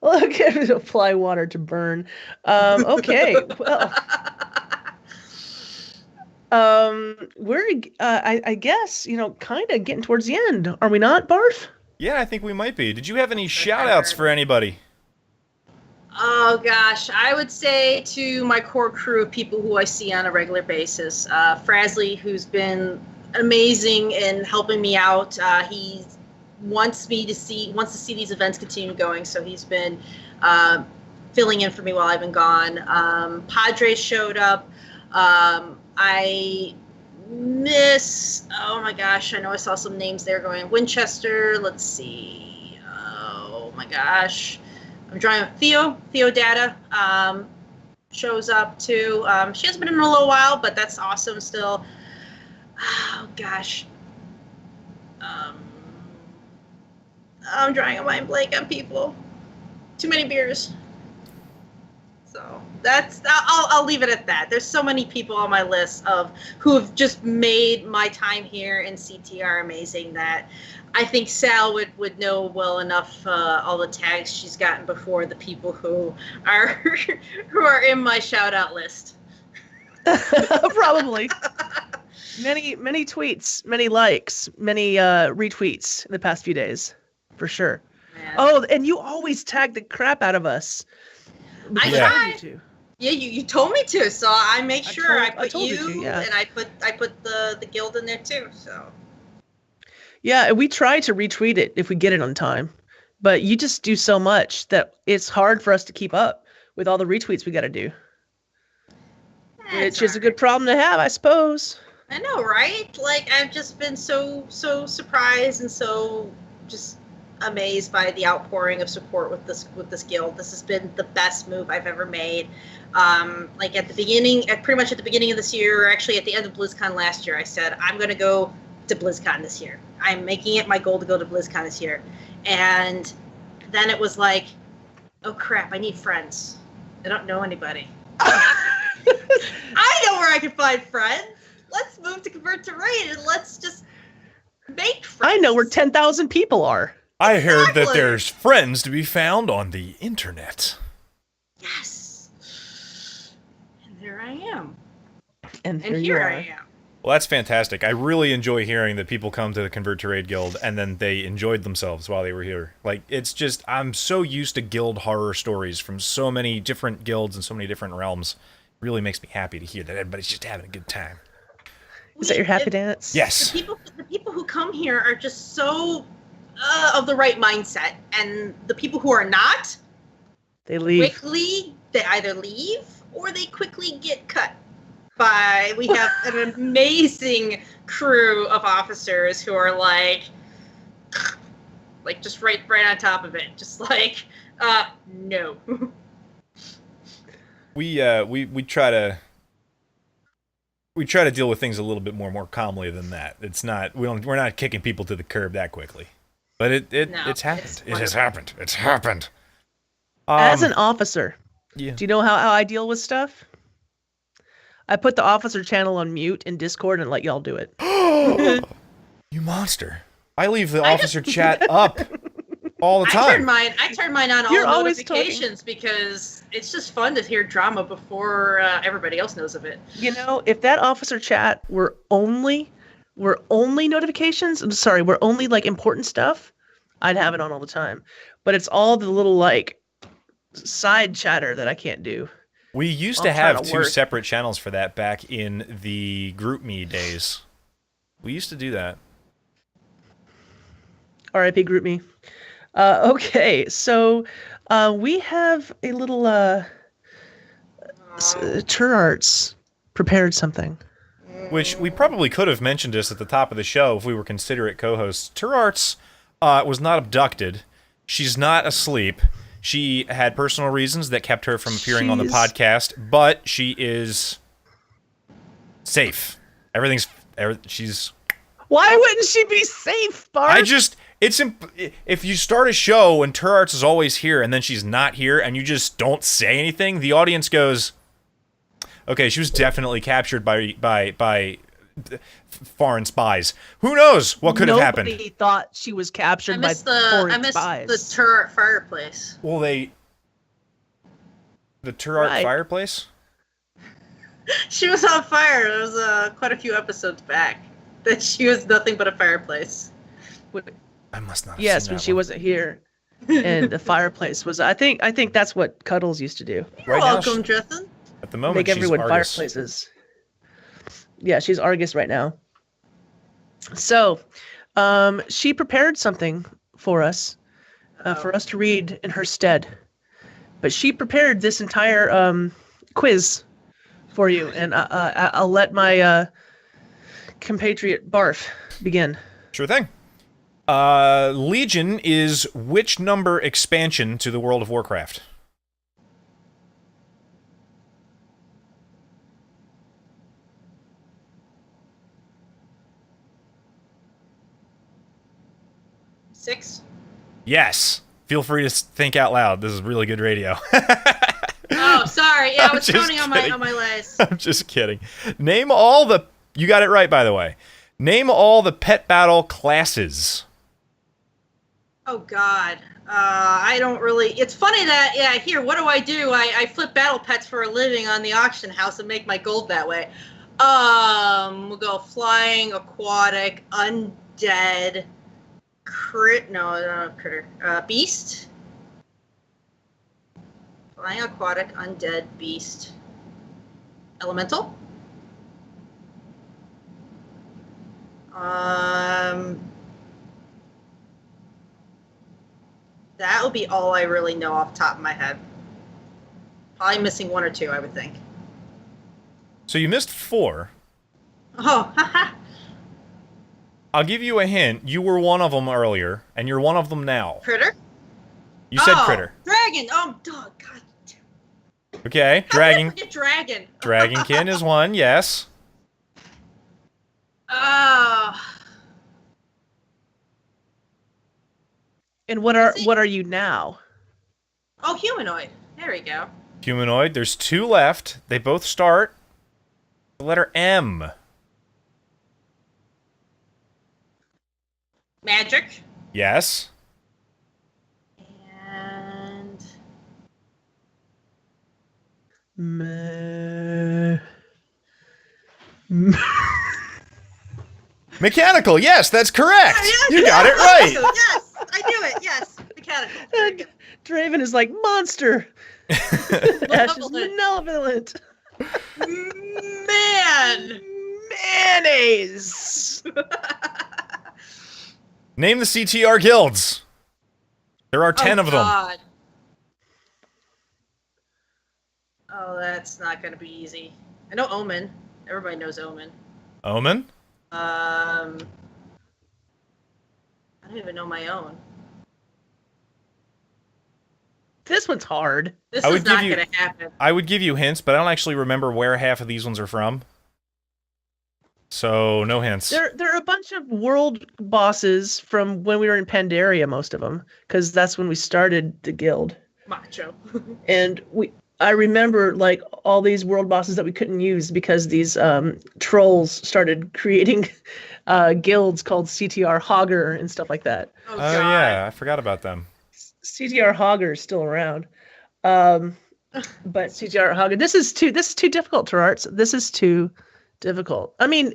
S3: Look at it, apply water to burn. Okay, well. We're I guess, kind of getting towards the end. Are we not, Barf?
S1: Yeah, I think we might be. Did you have any shout-outs for anybody?
S4: Oh gosh, I would say to my core crew of people who I see on a regular basis, Frasley, who's been amazing in helping me out. He wants to see these events continue going, so he's been filling in for me while I've been gone. Padre showed up. I miss. Oh my gosh, I know I saw some names there going. Winchester. Let's see. Oh my gosh. I'm drawing Theo Data shows up too. She hasn't been in a little while, but that's awesome still. Oh gosh. I'm drawing a mind blank on people. Too many beers. So that's I'll leave it at that. There's so many people on my list of who have just made my time here in CTR amazing that I think Sal would know well enough all the tags she's gotten before the people who are in my shout out list.
S3: Probably. Many tweets, many likes, many retweets in the past few days, for sure. Man. Oh, and you always tag the crap out of us.
S4: I tried. Yeah, you told me to, so I make sure I put you
S3: yeah.
S4: And I put the guild in there too. So.
S3: Yeah, we try to retweet it if we get it on time, but you just do so much that it's hard for us to keep up with all the retweets we got to do. Which is a good problem to have, I suppose.
S4: I know, right? Like, I've just been so surprised and so just amazed by the outpouring of support with this guild. This has been the best move I've ever made. Like pretty much at the beginning of this year, or actually at the end of BlizzCon last year, I said, I'm going to go to BlizzCon this year. I'm making it my goal to go to BlizzCon this year. And then it was like, oh crap, I need friends. I don't know anybody. I know where I can find friends. Let's move to Convert to Raid and let's just make friends.
S3: I know where 10,000 people are.
S1: I heard that there's friends to be found on the internet.
S4: Yes. And there I am.
S3: And here
S4: I am.
S1: Well, that's fantastic. I really enjoy hearing that people come to the Convert to Raid Guild and then they enjoyed themselves while they were here. Like, it's just, I'm so used to guild horror stories from so many different guilds and so many different realms. It really makes me happy to hear that everybody's just having a good time.
S3: Is that your happy dance?
S4: Yes. The people who come here are just so of the right mindset, and the people who are not,
S3: they leave.
S4: They either leave or they quickly get cut. We have an amazing crew of officers who are like just right on top of it, just like no.
S1: We try to deal with things a little bit more calmly than that. It's not we're not kicking people to the curb that quickly. But it's happened. It has happened. It's happened.
S3: As an officer,
S1: yeah.
S3: Do you know how I deal with stuff? I put the officer channel on mute in Discord and let y'all do it.
S1: You monster. I leave the officer chat up all the time.
S4: I turn mine on all notifications because it's just fun to hear drama before everybody else knows of it.
S3: You know, if that officer chat were only notifications, we're only like important stuff, I'd have it on all the time. But it's all the little like side chatter that I can't do.
S1: We used to have two separate channels for that back in the GroupMe days. We used to do that.
S3: R.I.P. GroupMe. Okay, so we have a little Turarts prepared something.
S1: Which we probably could have mentioned this at the top of the show if we were considerate co-hosts. Turarts was not abducted. She's not asleep. She had personal reasons that kept her from appearing on the podcast, but she is safe. She's...
S3: Why wouldn't she be safe, Barf?
S1: If you start a show and Turarts is always here and then she's not here and you just don't say anything, the audience goes, okay, she was definitely captured by foreign spies. Who knows what could have happened?
S3: Nobody thought she was captured by foreign spies.
S4: I missed the Turart fireplace.
S1: Well, the Turart fireplace?
S4: She was on fire. There was quite a few episodes back that she was nothing but a fireplace.
S1: I must not have
S3: Yes,
S1: seen
S3: when
S1: that
S3: she
S1: one.
S3: wasn't here, and the fireplace was. I think that's what Cuddles used to do.
S4: You're
S1: Right now,
S4: welcome, Justin.
S1: At the moment,
S3: Make
S1: she's
S3: everyone
S1: Argus.
S3: fireplaces. Yeah, she's Argus right now. So, she prepared something for us to read in her stead. But she prepared this entire quiz for you, and I'll let my compatriot Barf begin.
S1: Sure thing. Legion is which number expansion to the World of Warcraft?
S4: Six.
S1: Yes. Feel free to think out loud. This is really good radio.
S4: Oh, sorry. Yeah, I
S1: I'm
S4: was
S1: just
S4: counting on
S1: kidding.
S4: my list.
S1: I'm just kidding. Name all the... You got it right, by the way. Name all the pet battle classes.
S4: Oh God. I don't really. It's funny that Here, what do? I flip battle pets for a living on the auction house and make my gold that way. We'll go flying, aquatic, undead, critter. Beast. Flying, aquatic, undead, beast. Elemental. That would be all I really know off the top of my head. Probably missing one or two, I would think.
S1: So you missed 4.
S4: Oh, haha.
S1: I'll give you a hint. You were one of them earlier, and you're one of them now.
S4: Critter?
S1: You said critter.
S4: Dragon! Oh, God.
S1: Okay,
S4: How
S1: dragon.
S4: did I forget dragon?
S1: Dragonkin is one, yes.
S3: And what are you now?
S4: Oh, humanoid. There we go.
S1: Humanoid. There's 2 left. They both start with the letter M.
S4: Magic.
S1: Yes.
S4: And...
S1: Mechanical. Yes, that's correct.
S4: Yes,
S1: You got it right.
S4: Yes, I knew it. Yes, mechanical. There we go.
S3: Draven is like monster. Ash is malevolent.
S4: Man.
S3: Mayonnaise.
S1: Name the CTR guilds. There are 10 of them.
S4: God. Oh, that's not gonna be easy. I know Omen. Everybody knows Omen.
S1: Omen?
S4: I don't even know my own.
S3: This one's hard.
S4: This
S1: I
S4: is
S1: would give
S4: not
S1: you-
S4: gonna happen.
S1: I would give you hints, but I don't actually remember where half of these ones are from. So, no hints.
S3: There are a bunch of world bosses from when we were in Pandaria, most of them, because that's when we started the guild.
S4: Macho.
S3: And I remember like all these world bosses that we couldn't use because these trolls started creating guilds called CTR Hogger and stuff like that.
S4: Oh,
S1: Oh, yeah, I forgot about them.
S3: CTR Hogger is still around. But CTR Hogger, this is too difficult, Turarts. This is too difficult. I mean,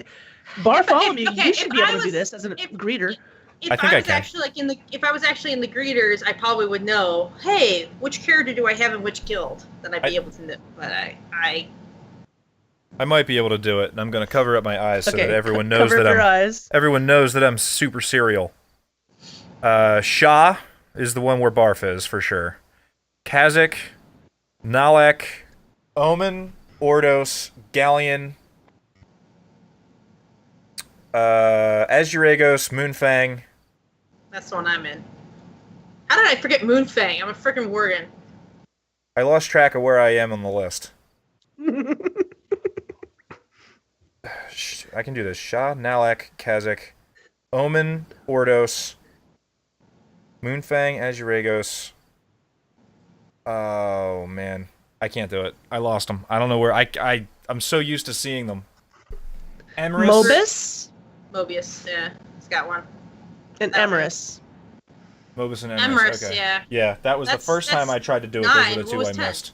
S3: Barfolomew, you should be able to do this as a greeter.
S4: If
S1: I think I
S4: was
S1: can.
S4: actually like if I was actually in the greeters, I probably would know. Hey, which character do I have in which guild? Then I'd be able to know. But I
S1: might be able to do it, and I'm going to cover up my eyes so
S3: Okay,
S1: that everyone knows
S3: cover
S1: that
S3: up your eyes.
S1: everyone knows that I'm super serial. Shah is the one where Barf is for sure. Kazakh, Nalek, Omen, Ordos, Galleon, Azuragos, Moonfang.
S4: that's the one I'm in. How did I forget Moonfang? I'm a freaking Worgen.
S1: I lost track of where I am on the list. I can do this. Shah, Nalek, Kazakh, Omen, Ordos, Moonfang, Azuragos. Oh, man. I can't do it. I lost them. I don't know where. I'm so used to seeing them. Emrys?
S3: Mobius
S4: Yeah, he's got one.
S3: and Emerus.
S1: Mobus and Emrys.
S4: Emrys,
S1: Okay.
S4: yeah.
S1: Yeah, that was the
S4: That's-
S1: first time
S4: that's
S1: I tried to do it.
S4: 9.
S1: Those are the
S4: What
S1: 2
S4: was
S1: I
S4: 10?
S1: missed.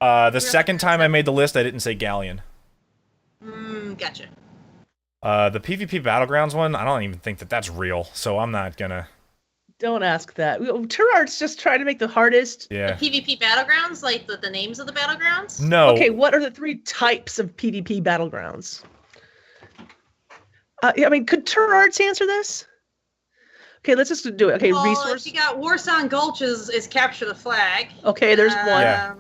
S1: The second time I made the list, I didn't say Galleon.
S4: Gotcha.
S1: The PvP Battlegrounds one, I don't even think that's real, so I'm not gonna...
S3: Don't ask that. Turarts just trying to make the hardest.
S1: Yeah.
S4: The PvP Battlegrounds? Like the names of the Battlegrounds?
S1: No.
S3: Okay, what are the 3 types of PvP Battlegrounds? I mean, could Turarts answer this? Okay, let's just do it. Okay,
S4: well,
S3: resource.
S4: You got Warsong Gulch is capture the flag.
S3: Okay, there's one.
S1: Yeah.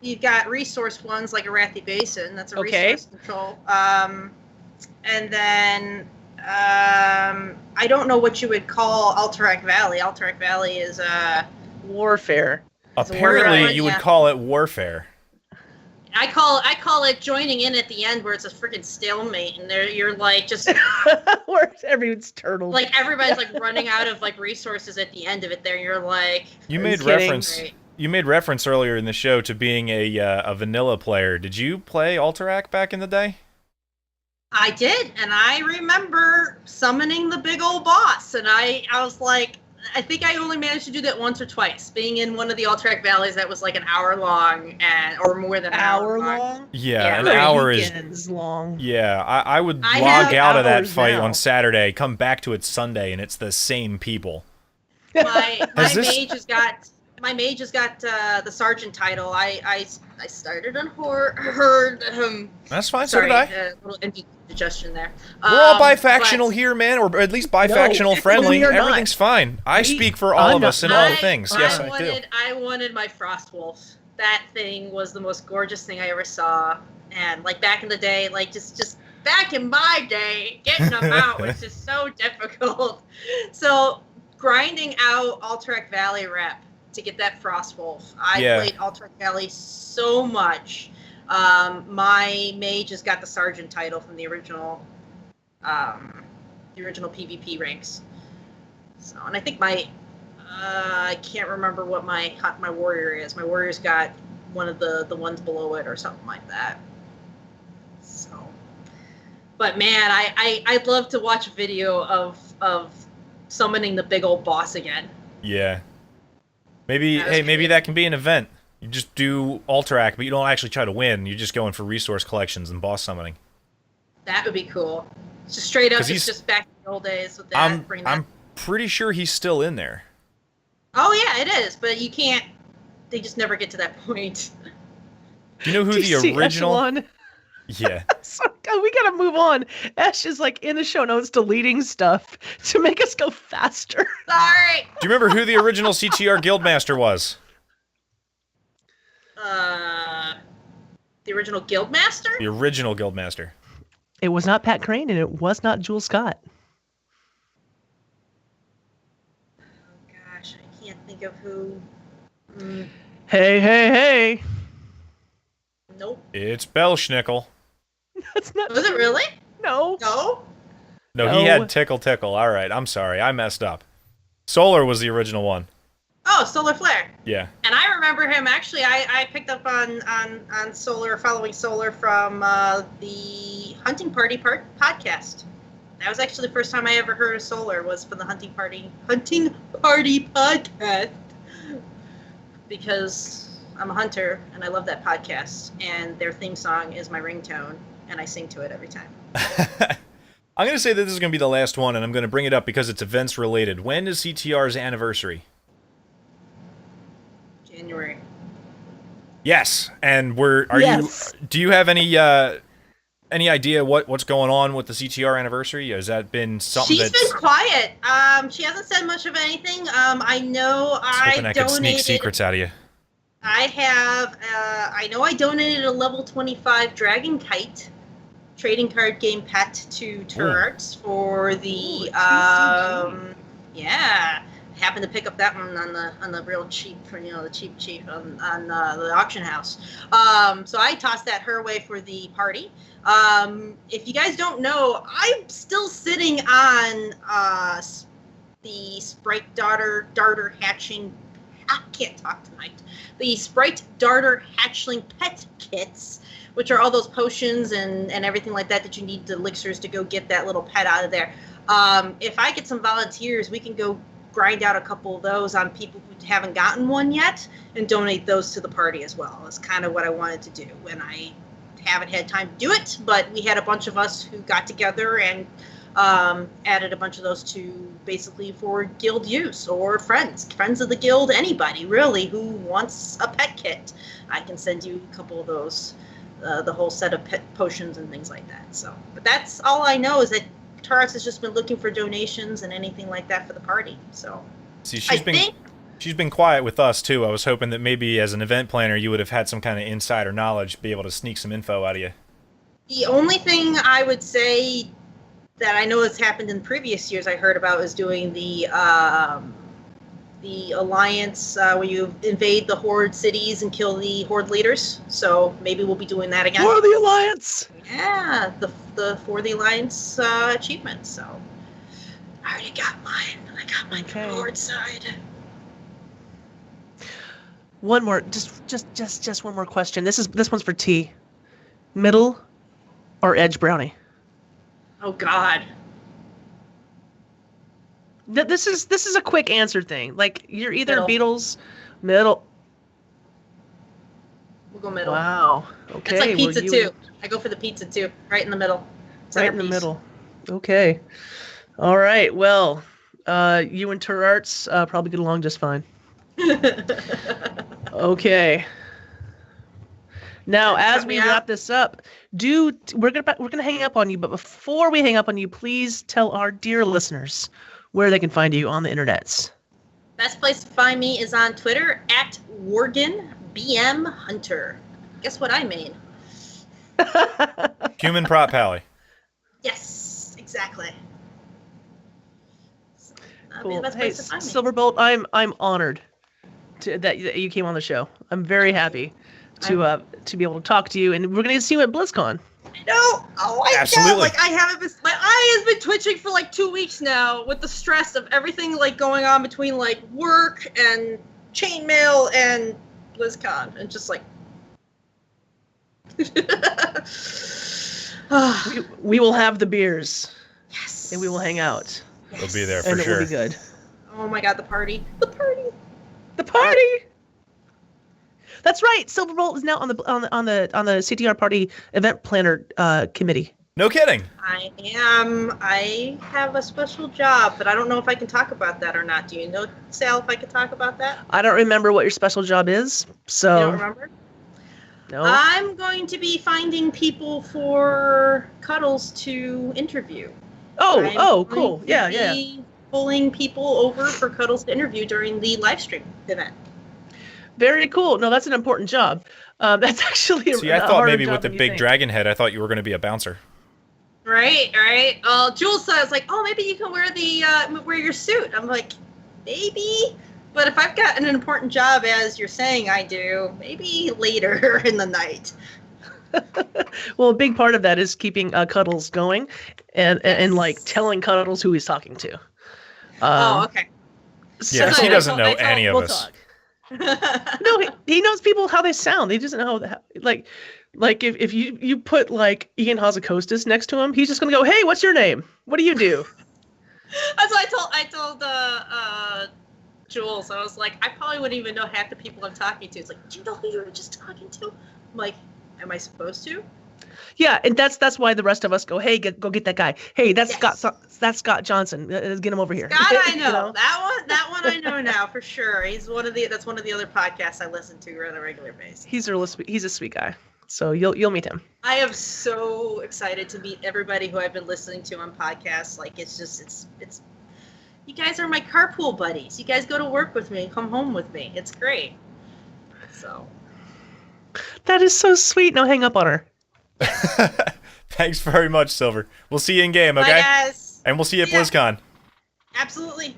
S4: You've got resource ones like Arathi Basin. That's a
S3: Okay.
S4: resource control. And then I don't know what you would call Alterac Valley. Alterac Valley is
S3: warfare.
S1: Apparently, you would call it warfare.
S4: I call it joining in at the end where it's a freaking stalemate and you're like just
S3: where everyone's turtles.
S4: Like everybody's like running out of like resources at the end of it. There, you're like.
S1: You made reference earlier in the show to being a vanilla player. Did you play Alterac back in the day?
S4: I did, and I remember summoning the big old boss, and I was like, I think I only managed to do that once or twice, being in one of the Alterac valleys that was like an hour long, or more than an hour long.
S1: Yeah, an hour is
S3: long.
S1: Yeah, I would log out of that fight on Saturday, come back to it Sunday, and it's the same people.
S4: My mage has got the sergeant title. I started on herd.
S1: That's fine.
S4: Sorry,
S1: so did I.
S4: Little indigestion there.
S1: We're all bifactional here, man, or at least bifactional friendly. Everything's fine. I speak for all of us in all things. Yes, I do.
S4: I wanted my Frostwolf. That thing was the most gorgeous thing I ever saw. And like back in the day, like just back in my day, getting them out was just so difficult. So grinding out Alterac Valley rep to get that Frostwolf. I played Alterac Valley so much. My mage has got the sergeant title from the original PvP ranks. So, and I think I can't remember what my warrior is. My warrior's got one of the ones below it or something like that. So, but man, I'd love to watch a video of summoning the big old boss again.
S1: Yeah. Maybe that can be an event. You just do Alterac, but you don't actually try to win. You're just going for resource collections and boss summoning.
S4: That would be cool. Just straight up, just back in the old days with that.
S1: I'm pretty sure he's still in there.
S4: Oh yeah, it is, but you can't. They just never get to that point.
S1: Do you know who the original?
S3: Eshelon?
S1: Yeah.
S3: We gotta move on. Ash is like in the show notes deleting stuff to make us go faster.
S4: Sorry.
S1: Do you remember who the original CTR Guildmaster was?
S4: The original Guildmaster?
S1: The original Guildmaster.
S3: It was not Pat Crane, and it was not Jules Scott.
S4: Oh gosh, I can't think of who.
S3: Hey.
S4: Nope.
S1: It's Belschnickel.
S3: That's not.
S4: Was it really?
S3: No.
S1: No, he had Tickle. All right, I'm sorry, I messed up. Solar was the original one.
S4: Oh, Solar Flare.
S1: Yeah.
S4: And I remember him, actually, I picked up on Solar, following Solar from the Hunting Party podcast. That was actually the first time I ever heard of Solar, was from the Hunting Party podcast. Because I'm a hunter, and I love that podcast, and their theme song is my ringtone, and I sing to it every time.
S1: I'm going to say that this is going to be the last one, and I'm going to bring it up because it's events related. When is CTR's anniversary?
S4: January.
S1: Yes, and do you have any idea what's going on with the CTR anniversary? Has that been something
S4: She's been quiet. She hasn't said much of anything. I know I
S1: could sneak secrets out of you.
S4: I know I donated a level 25 Dragon Kite trading card game pet to Turarts for the happened to pick up that one on the real cheap, for the cheap on the auction house. So I tossed that her way for the party. If you guys don't know, I'm still sitting on the Sprite Darter hatching. I can't talk tonight. The Sprite Darter hatchling pet kits, which are all those potions and everything like that you need, the elixirs to go get that little pet out of there. If I get some volunteers, we can go grind out a couple of those on people who haven't gotten one yet and donate those to the party as well. That's kind of what I wanted to do, and I haven't had time to do it, but we had a bunch of us who got together and added a bunch of those to basically for guild use or friends of the guild, anybody really who wants a pet kit. I can send you a couple of those, the whole set of pet potions and things like that. So, but that's all I know is that Turarts has just been looking for donations and anything like that for the party. So,
S1: see, she's been quiet with us too. I was hoping that maybe as an event planner you would have had some kind of insider knowledge, be able to sneak some info out of you.
S4: The only thing I would say that I know has happened in previous years I heard about is doing the alliance where you invade the horde cities and kill the horde leaders. So maybe we'll be doing that again.
S3: For the alliance.
S4: Yeah, the for the alliance achievement. So I already got mine. I got mine from the horde side.
S3: One more, just one more question. This one's for T. Middle or edge brownie?
S4: Oh God.
S3: This is a quick answer thing. Like you're either
S4: Middle.
S3: Beatles, middle.
S4: We'll go middle.
S3: Wow. Okay.
S4: It's like pizza too. I go for the pizza too. Right in the middle.
S3: Right in the middle. Okay. All right. Well, you and Turarts probably get along just fine. Okay. Now, as we wrap this up, we're gonna hang up on you, but before we hang up on you, please tell our dear listeners where they can find you on the internets.
S4: Best place to find me is on Twitter at WorgenBMHunter. Guess what I mean?
S1: Human prop pally.
S4: Yes, exactly. So, that'd be
S3: Cool.
S4: the best
S3: Hey,
S4: place to find me.
S3: Silverbolt, I'm honored that you came on the show. I'm very happy to be able to talk to you, and we're gonna see you at BlizzCon.
S4: I know. Oh my
S1: Absolutely.
S4: God! Like I haven't been. My eye has been twitching for like 2 weeks now with the stress of everything like going on between like work and chainmail and BlizzCon, and just like.
S3: We will have the beers.
S4: Yes.
S3: And we will hang out.
S1: We'll be there for
S3: And
S1: sure.
S3: it will be good.
S4: Oh my God! The party. The party.
S3: The party. That's right. Silverbolt is now on the CTR party event planner committee.
S1: No kidding.
S4: I am. I have a special job, but I don't know if I can talk about that or not. Do you know, Sal, if I can talk about that?
S3: I don't remember what your special job is, so.
S4: You don't remember?
S3: No.
S4: I'm going to be finding people for Cuddles to interview.
S3: Oh, cool. Yeah.
S4: Pulling people over for Cuddles to interview during the live stream event.
S3: Very cool. No, that's an important job. That's actually
S1: See, I thought maybe with the big dragon head, I thought you were going to be a bouncer.
S4: Right. Jules says like, oh, maybe you can wear your suit. I'm like, maybe, but if I've got an important job, as you're saying I do, maybe later in the night.
S3: Well, a big part of that is keeping Cuddles going, and like telling Cuddles who he's talking to.
S4: Okay.
S1: Yeah,
S3: So,
S1: he doesn't know any of
S3: we'll
S1: us.
S3: talk. No, he knows people how they sound. He doesn't know like if you put like Ian Hazacostas next to him, he's just gonna go, "Hey, what's your name? What do you do?"
S4: That's what I told Jules. I was like, I probably wouldn't even know half the people I'm talking to. It's like, do you know who you were just talking to? I'm like, am I supposed to?
S3: Yeah, and that's why the rest of us go, "Hey, go get that guy. Hey, that's Scott Johnson. Get him over here."
S4: Scott, I know.
S3: You know?
S4: That one I know now for sure. That's one of the other podcasts I listen to on a regular basis.
S3: He's a sweet guy. So you'll meet him.
S4: I am so excited to meet everybody who I've been listening to on podcasts. Like it's you guys are my carpool buddies. You guys go to work with me and come home with me. It's great. So
S3: That is so sweet. Now hang up on her.
S1: Thanks very much, Silver. We'll see you in game, okay?
S4: Bye, guys.
S1: And we'll see you at BlizzCon.
S4: Absolutely.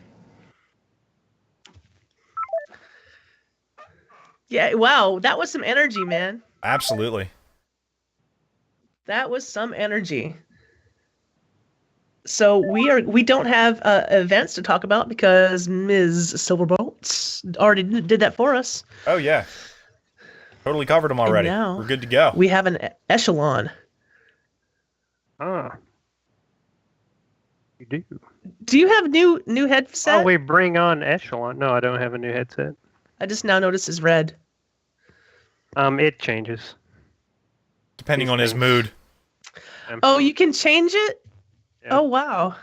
S3: Yeah, wow, that was some energy, man.
S1: Absolutely.
S3: That was some energy. So we don't have events to talk about because Ms. Silverbolt already did that for us.
S1: Oh yeah. Totally covered them already.
S3: Now
S1: we're good to go.
S3: We have an Eshelon.
S5: You do.
S3: Do you have new headset?
S5: Oh, we bring on Eshelon. No, I don't have a new headset.
S3: I just now noticed it's red.
S5: It changes.
S1: Depending on his mood.
S3: Oh, you can change it?
S5: Yeah.
S3: Oh, wow.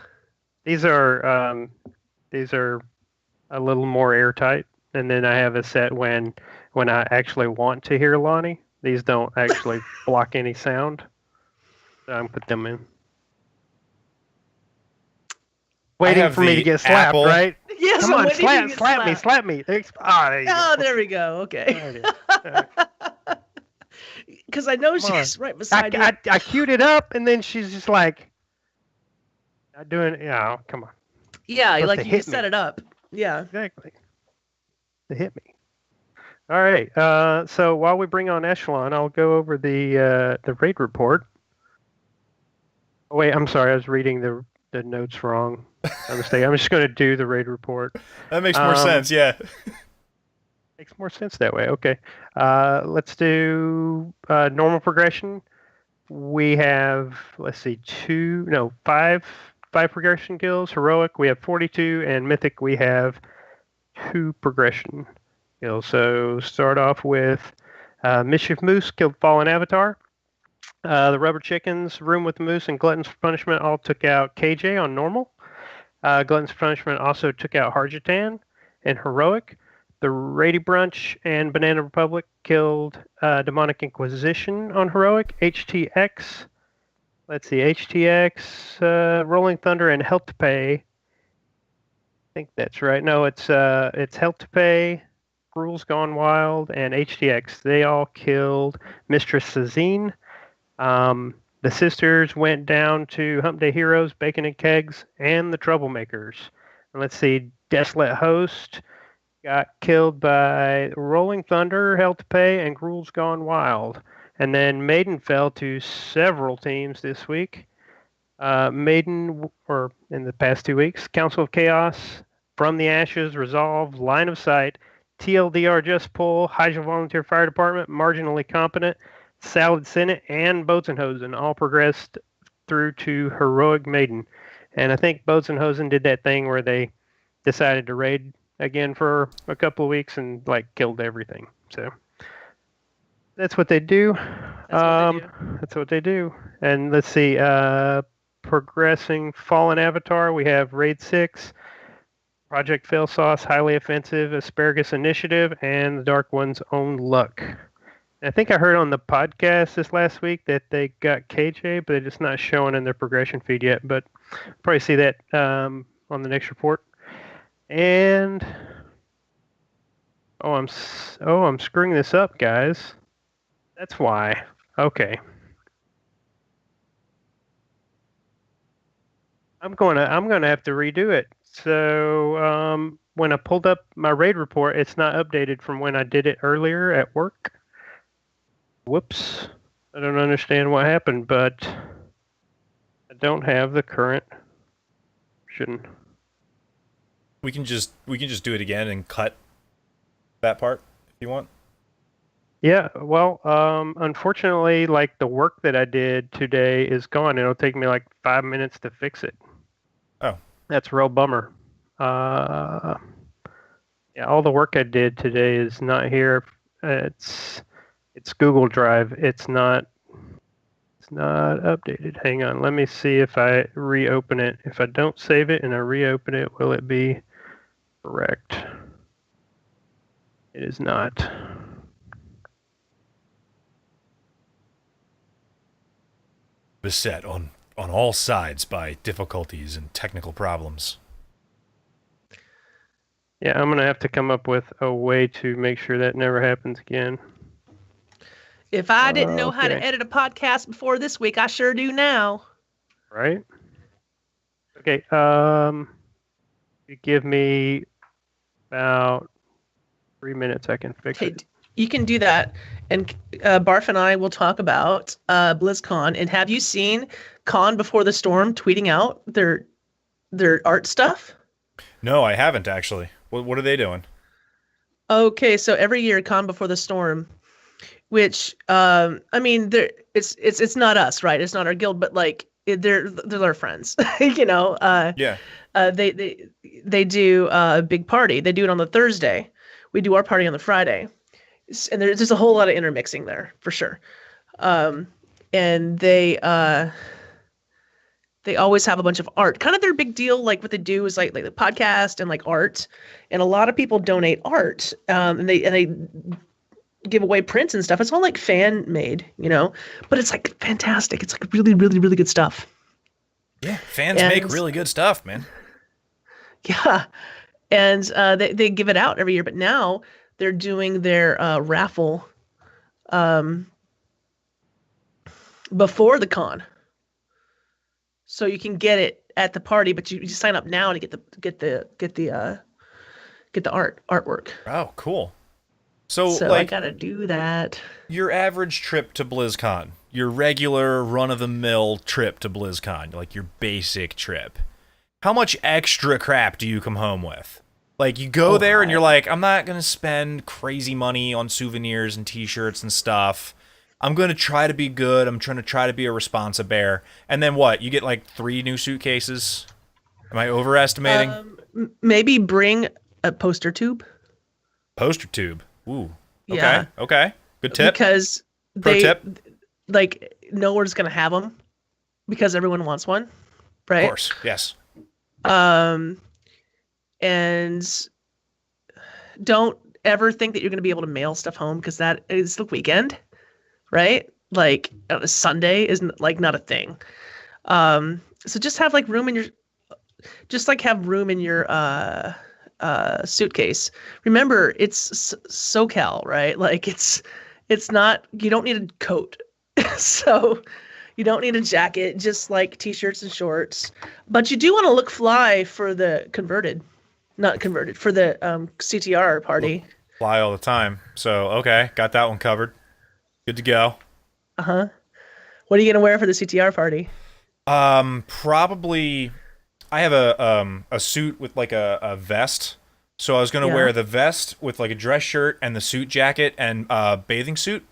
S5: These are a little more airtight, and then I have a set when I actually want to hear Lonnie. These don't actually block any sound. So I can put them in. Waiting for me to get slapped,
S1: Apple.
S5: right?
S3: Yes,
S5: Come
S3: I'm
S5: on,
S3: waiting for you to get
S5: slap me. There you go.
S3: There we go. Okay.
S5: There it is.
S3: Because I know
S5: Come
S3: she's right beside you.
S5: I queued it up, and then she's just like, not doing it. Yeah, come on.
S3: Yeah,
S5: Supposed
S3: like
S5: to
S3: you
S5: hit
S3: just set
S5: me.
S3: it up. Yeah.
S5: Exactly. To hit me. All right. So while we bring on Eshelon, I'll go over the raid report. Oh, wait, I'm sorry. I was reading the notes wrong. My mistake. I'm just going to do the raid report.
S1: That makes more sense, yeah.
S5: Makes more sense that way. Okay. Let's do normal progression. We have, let's see, five progression guilds. Heroic, we have 42, and Mythic, we have 2 progression guilds. So start off with Mischief Moose killed Fallen Avatar. The Rubber Chickens, Room with the Moose, and Gluttons for Punishment all took out KJ on normal. Gluttons for Punishment also took out Harjatan and Heroic. The Rady Brunch and Banana Republic killed Demonic Inquisition on Heroic. HTX, let's see, HTX, Rolling Thunder, and Help to Pay. I think that's right. No, it's Help to Pay, Rules Gone Wild, and HTX. They all killed Mistress Sazine. The sisters went down to Hump Day Heroes, Bacon and Kegs, and the Troublemakers. And let's see, Desolate Host got killed by Rolling Thunder, Hell to Pay, and Gruel's Gone Wild. And then Maiden fell to several teams this week. Maiden, or in the past 2 weeks, Council of Chaos, From the Ashes, Resolve, Line of Sight, TLDR Just Pull, Hydra Volunteer Fire Department, Marginally Competent, Salad Senate, and Boats and Hosen all progressed through to Heroic Maiden. And I think Boats and Hosen did that thing where they decided to raid again for a couple of weeks and killed everything. So that's what they do. That's what they do. And let's see, progressing Fallen Avatar, we have Raid 6, Project Fail Sauce, Highly Offensive, Asparagus Initiative, and the Dark One's Own Luck. I think I heard on the podcast this last week that they got KJ, but it's not showing in their progression feed yet. But probably see that on the next report. And I'm screwing this up, guys. That's why. Okay. I'm gonna have to redo it. So when I pulled up my raid report, it's not updated from when I did it earlier at work. Whoops. I don't understand what happened, but I don't have the current version.
S1: We can just do it again and cut that part if you want.
S5: Yeah, well, unfortunately, the work that I did today is gone. It'll take me 5 minutes to fix it.
S1: Oh.
S5: That's a real bummer. Yeah, all the work I did today is not here. It's Google Drive. It's not updated. Hang on. Let me see if I reopen it. If I don't save it and I reopen it, will it be correct? It is not.
S1: Beset on all sides by difficulties and technical problems.
S5: Yeah, I'm going to have to come up with a way to make sure that never happens again.
S3: If I didn't know how to edit a podcast before this week, I sure do now.
S5: Right? Okay, you give me about 3 minutes, I can fix it.
S3: You can do that. And Barf and I will talk about BlizzCon. And have you seen Con Before the Storm tweeting out their art stuff?
S1: No, I haven't actually. What are they doing?
S3: Okay, so every year, Con Before the Storm, which it's not us, right? It's not our guild, but they're our friends. You know,
S1: Yeah.
S3: they do a big party. They do it on the Thursday. We do our party on the Friday, and there's just a whole lot of intermixing there for sure. And they always have a bunch of art. Kind of their big deal, like what they do is like the podcast and like art, and a lot of people donate art, and they give away prints and stuff. It's all like fan made, you know, but it's like fantastic. It's like really, really, really good stuff.
S1: Yeah, fans make really good stuff, man.
S3: Yeah, and they give it out every year, but now they're doing their raffle before the con, so you can get it at the party, but you sign up now to get the artwork.
S1: Oh, cool. So
S3: like, I gotta do that.
S1: Your average trip to BlizzCon, your regular run-of-the-mill trip to BlizzCon, like your basic trip, how much extra crap do you come home with? Like, you go there and you're like, I'm not gonna spend crazy money on souvenirs and t-shirts and stuff. I'm gonna try to be good. I'm trying to try to be a responsa bear. And then what? You get like 3 new suitcases? Am I overestimating?
S3: Maybe bring a poster tube.
S1: Poster tube. Ooh. Okay.
S3: Yeah.
S1: Okay. Good tip.
S3: Because
S1: Pro tip.
S3: Like, no one's gonna have them because everyone wants one, right?
S1: Of course. Yes.
S3: And don't ever think that you're gonna be able to mail stuff home because that is the weekend, right? Like a Sunday is like not a thing. So just have like room in your, suitcase. Remember, it's SoCal, right? Like it's not, you don't need a coat. So you don't need a jacket, just like t-shirts and shorts. But you do want to look fly for the for the CTR party.
S1: Fly all the time. So, okay, got that one covered. Good to go.
S3: Uh-huh. What are you going to wear for the CTR party?
S1: Probably I have a suit with like a vest. So I was going to wear the vest with like a dress shirt and the suit jacket and bathing suit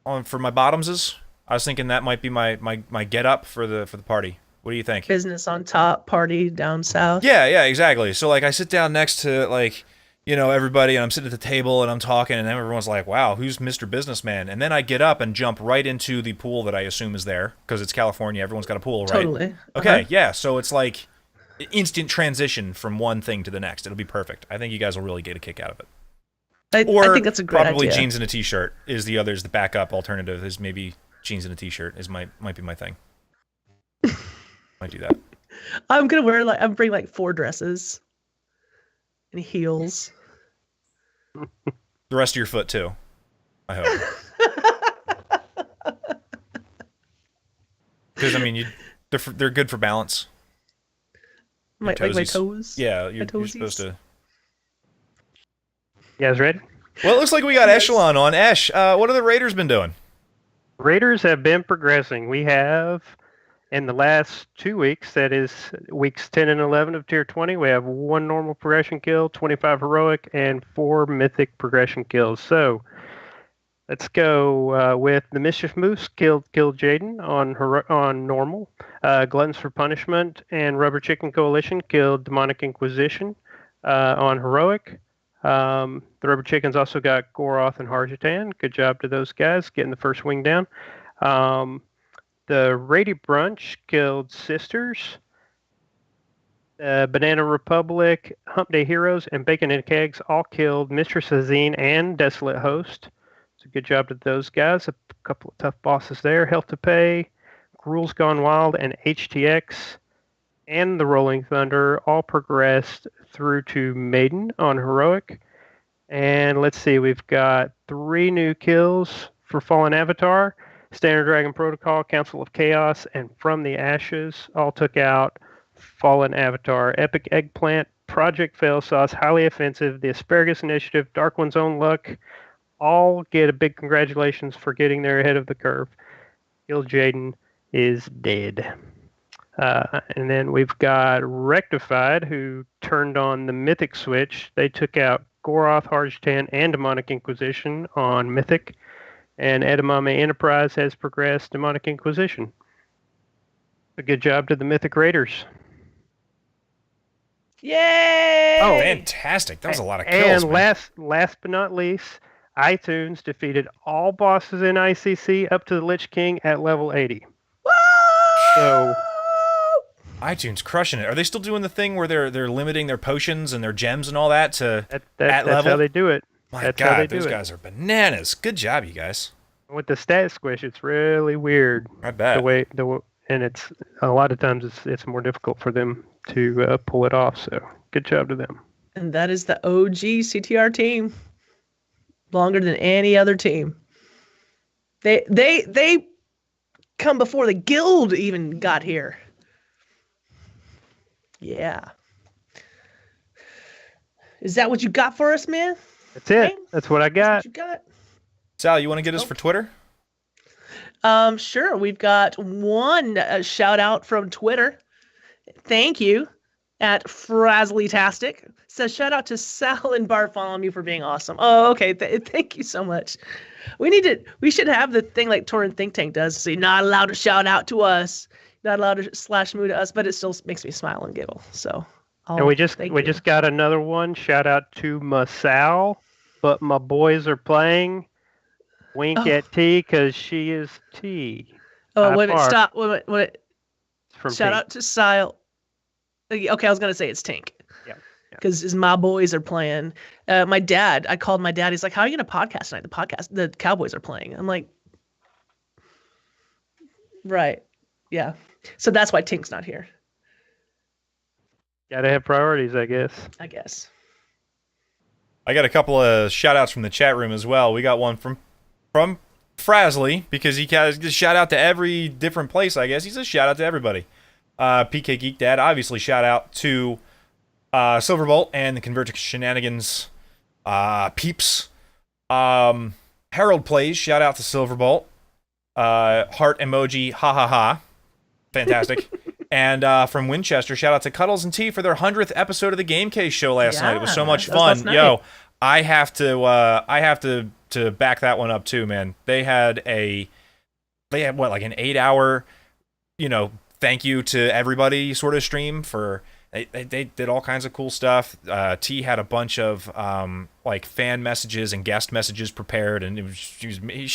S1: on for my bottomses. I was thinking that might be my get up for the party. What do you think?
S3: Business on top, party down south.
S1: Yeah, exactly. So like I sit down next to like, you know, everybody, and I'm sitting at the table and I'm talking, and everyone's like, wow, who's Mr. Businessman? And then I get up and jump right into the pool that I assume is there because it's California. Everyone's got a pool, right?
S3: Totally.
S1: Okay, yeah. So it's like instant transition from one thing to the next. It'll be perfect. I think you guys will really get a kick out of it.
S3: I think that's a great
S1: probably
S3: idea.
S1: Jeans and a t-shirt is the others. The backup alternative is maybe jeans and a t-shirt might be my thing. Might do that.
S3: I'm bring like 4 dresses and heels.
S1: The rest of your foot too, I hope. Because I mean, they're good for balance.
S3: Like my toes.
S1: Yeah, you're supposed to.
S5: You guys ready?
S1: Well, it looks like we got Eshelon on. Esh, what have the Raiders been doing?
S5: Raiders have been progressing. We have, in the last 2 weeks, that is weeks 10 and 11 of Tier 20, we have 1 normal progression kill, 25 heroic, and 4 mythic progression kills. So let's go with the Mischief Moose killed Jaden on normal. Gluttons for Punishment and Rubber Chicken Coalition killed Demonic Inquisition on heroic. The Rubber Chickens also got Goroth and Harjatan. Good job to those guys getting the first wing down. The Rady Brunch killed Sisters. Banana Republic, Hump Day Heroes, and Bacon and Kegs all killed Mistress Azine and Desolate Host. So good job to those guys. A couple of tough bosses there. Health to Pay, Gruel's Gone Wild, and HTX and the Rolling Thunder all progressed through to Maiden on heroic. And let's see, we've got 3 new kills for Fallen Avatar. Standard Dragon Protocol, Council of Chaos, and From the Ashes all took out Fallen Avatar. Epic Eggplant, Project Fail Sauce, Highly Offensive, the Asparagus Initiative, Dark One's Own Luck, all get a big congratulations for getting there ahead of the curve. Gil Jaden is dead. And then we've got Rectified, who turned on the Mythic switch. They took out Goroth, Harjatan, and Demonic Inquisition on Mythic. And Edamame Enterprise has progressed Demonic Inquisition. A good job to the Mythic Raiders.
S3: Yay!
S1: Oh, fantastic. That was a lot of kills,
S5: And
S1: man.
S5: last but not least, iTunes defeated all bosses in ICC up to the Lich King at level 80.
S3: Woo!
S5: So
S1: iTunes crushing it. Are they still doing the thing where they're limiting their potions and their gems and all that to
S5: that's
S1: level?
S5: How they do it.
S1: My
S5: that's how they
S1: God, those guys are bananas. Good job, you guys.
S5: With the stat squish, it's really weird.
S1: I bet.
S5: And it's a lot of times it's more difficult for them to pull it off. So good job to them.
S3: And that is the OG CTR team. Longer than any other team. They come before the guild even got here. Yeah. Is that what you got for us, man?
S5: That's it. That's what I got.
S3: That's what you got?
S1: Sal, you want to get us for Twitter?
S3: Sure. We've got one shout out from Twitter. Thank you at Frazzlytastic. Says shout out to Sal and Barfolomew for being awesome. Oh, okay. Thank you so much. We should have the thing like Torrent Think Tank does. Say not allowed to shout out to us, not allowed to slash moo to us, but it still makes me smile and giggle. So.
S5: And we just got another one. Shout out to Masal, but my boys are playing. Wink at T because she is T.
S3: Oh, wait a minute, stop. Wait. Shout
S5: Tink.
S3: out to Sile. Okay, I was going to say it's Tink.
S5: Yeah.
S3: Because my boys are playing. My dad, I called my dad. He's like, how are you going to podcast tonight? The Cowboys are playing. I'm like, right. Yeah. So that's why Tink's not here.
S5: Gotta have priorities, I guess.
S1: I got a couple of shout outs from the chat room as well. We got one from Frazzly, because he gives a shout out to every different place, I guess. He says shout out to everybody. PK Geek Dad, obviously shout out to Siilverbolt and the Convert to Shenanigans peeps. Harold Plays, shout out to Siilverbolt. Heart emoji, ha ha ha. Fantastic. And from Winchester, shout out to Cuddles and Tea for their 100th episode of the Game Case show last night. It was so much fun. Yo, I have to back that one up too, man. They had what, like an 8-hour, thank you to everybody sort of stream for. They did all kinds of cool stuff. T had a bunch of like fan messages and guest messages prepared, and she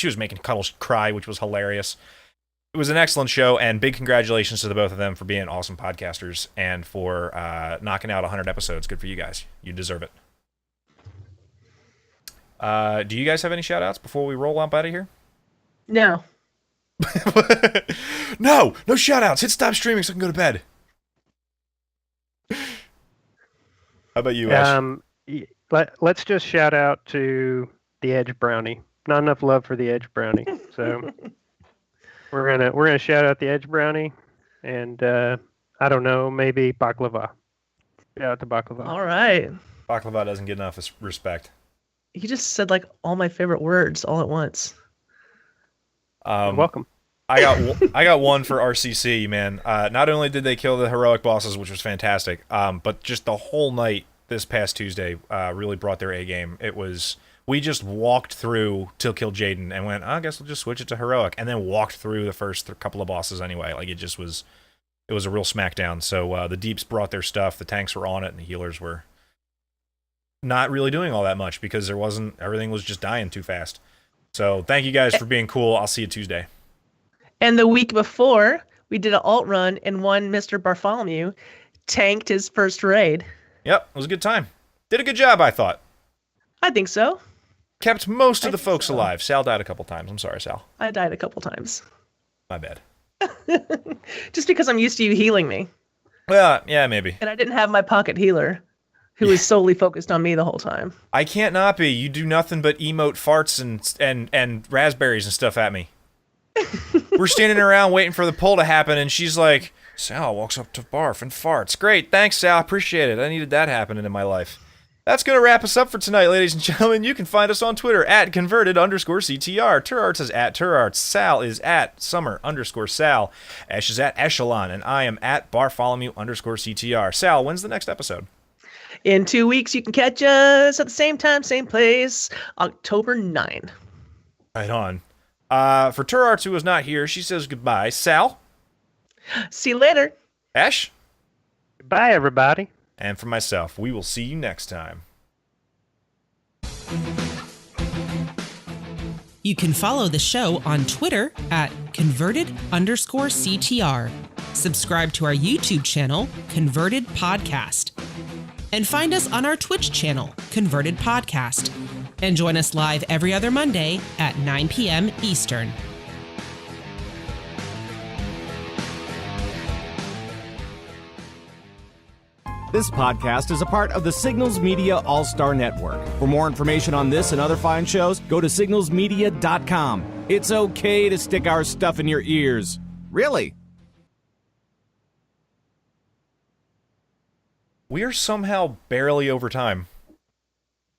S1: was making Cuddles cry, which was hilarious. It was an excellent show, and big congratulations to the both of them for being awesome podcasters and for knocking out 100 episodes. Good for you guys. You deserve it. Do you guys have any shout-outs before we roll up out of here?
S3: No.
S1: No shout-outs. Hit stop streaming so I can go to bed. How about you, Ash?
S5: Let's just shout out to the Edge Brownie. Not enough love for the Edge Brownie, so... We're gonna shout out the Edge Brownie, and I don't know, maybe Baklava. Shout out to Baklava.
S3: All right.
S1: Baklava doesn't get enough respect.
S3: You just said like all my favorite words all at once.
S5: You're welcome.
S1: I got one for RCC, man. Not only did they kill the heroic bosses, which was fantastic, but just the whole night this past Tuesday really brought their A game. We just walked through Till Kill Jaden and went, I guess we'll just switch it to heroic, and then walked through the first couple of bosses anyway. Like it was a real smackdown. So the deeps brought their stuff, the tanks were on it, and the healers were not really doing all that much because everything was just dying too fast. So thank you guys for being cool. I'll see you Tuesday.
S3: And the week before, we did an alt run, and one Mr. Barfolomew tanked his first raid.
S1: Yep, it was a good time. Did a good job, I thought.
S3: I think so.
S1: Kept most of the folks alive. Sal died a couple times. I'm sorry, Sal.
S3: I died a couple times.
S1: My bad.
S3: Just because I'm used to you healing me.
S1: Well, yeah, maybe.
S3: And I didn't have my pocket healer, who was solely focused on me the whole time.
S1: I can't not be. You do nothing but emote farts and raspberries and stuff at me. We're standing around waiting for the pull to happen, and she's like, Sal walks up to Barf and farts. Great, thanks, Sal. Appreciate it. I needed that happening in my life. That's going to wrap us up for tonight, ladies and gentlemen. You can find us on Twitter at @converted_CTR. Turarts is at Turarts. Sal is at Summer_Sal. Ash is at Eshelon. And I am at Barfolomew_CTR. Sal, when's the next episode?
S3: In 2 weeks, you can catch us at the same time, same place, October 9.
S1: Right on. For Turarts, who was not here, she says goodbye. Sal?
S3: See you later.
S1: Ash?
S5: Bye, everybody.
S1: And for myself, we will see you next time.
S2: You can follow the show on Twitter at converted_CTR. Subscribe to our YouTube channel, Converted Podcast. And find us on our Twitch channel, Converted Podcast. And join us live every other Monday at 9 p.m. Eastern.
S6: This podcast is a part of the Signals Media All-Star Network. For more information on this and other fine shows, go to signalsmedia.com. It's okay to stick our stuff in your ears. Really.
S1: We are somehow barely over time.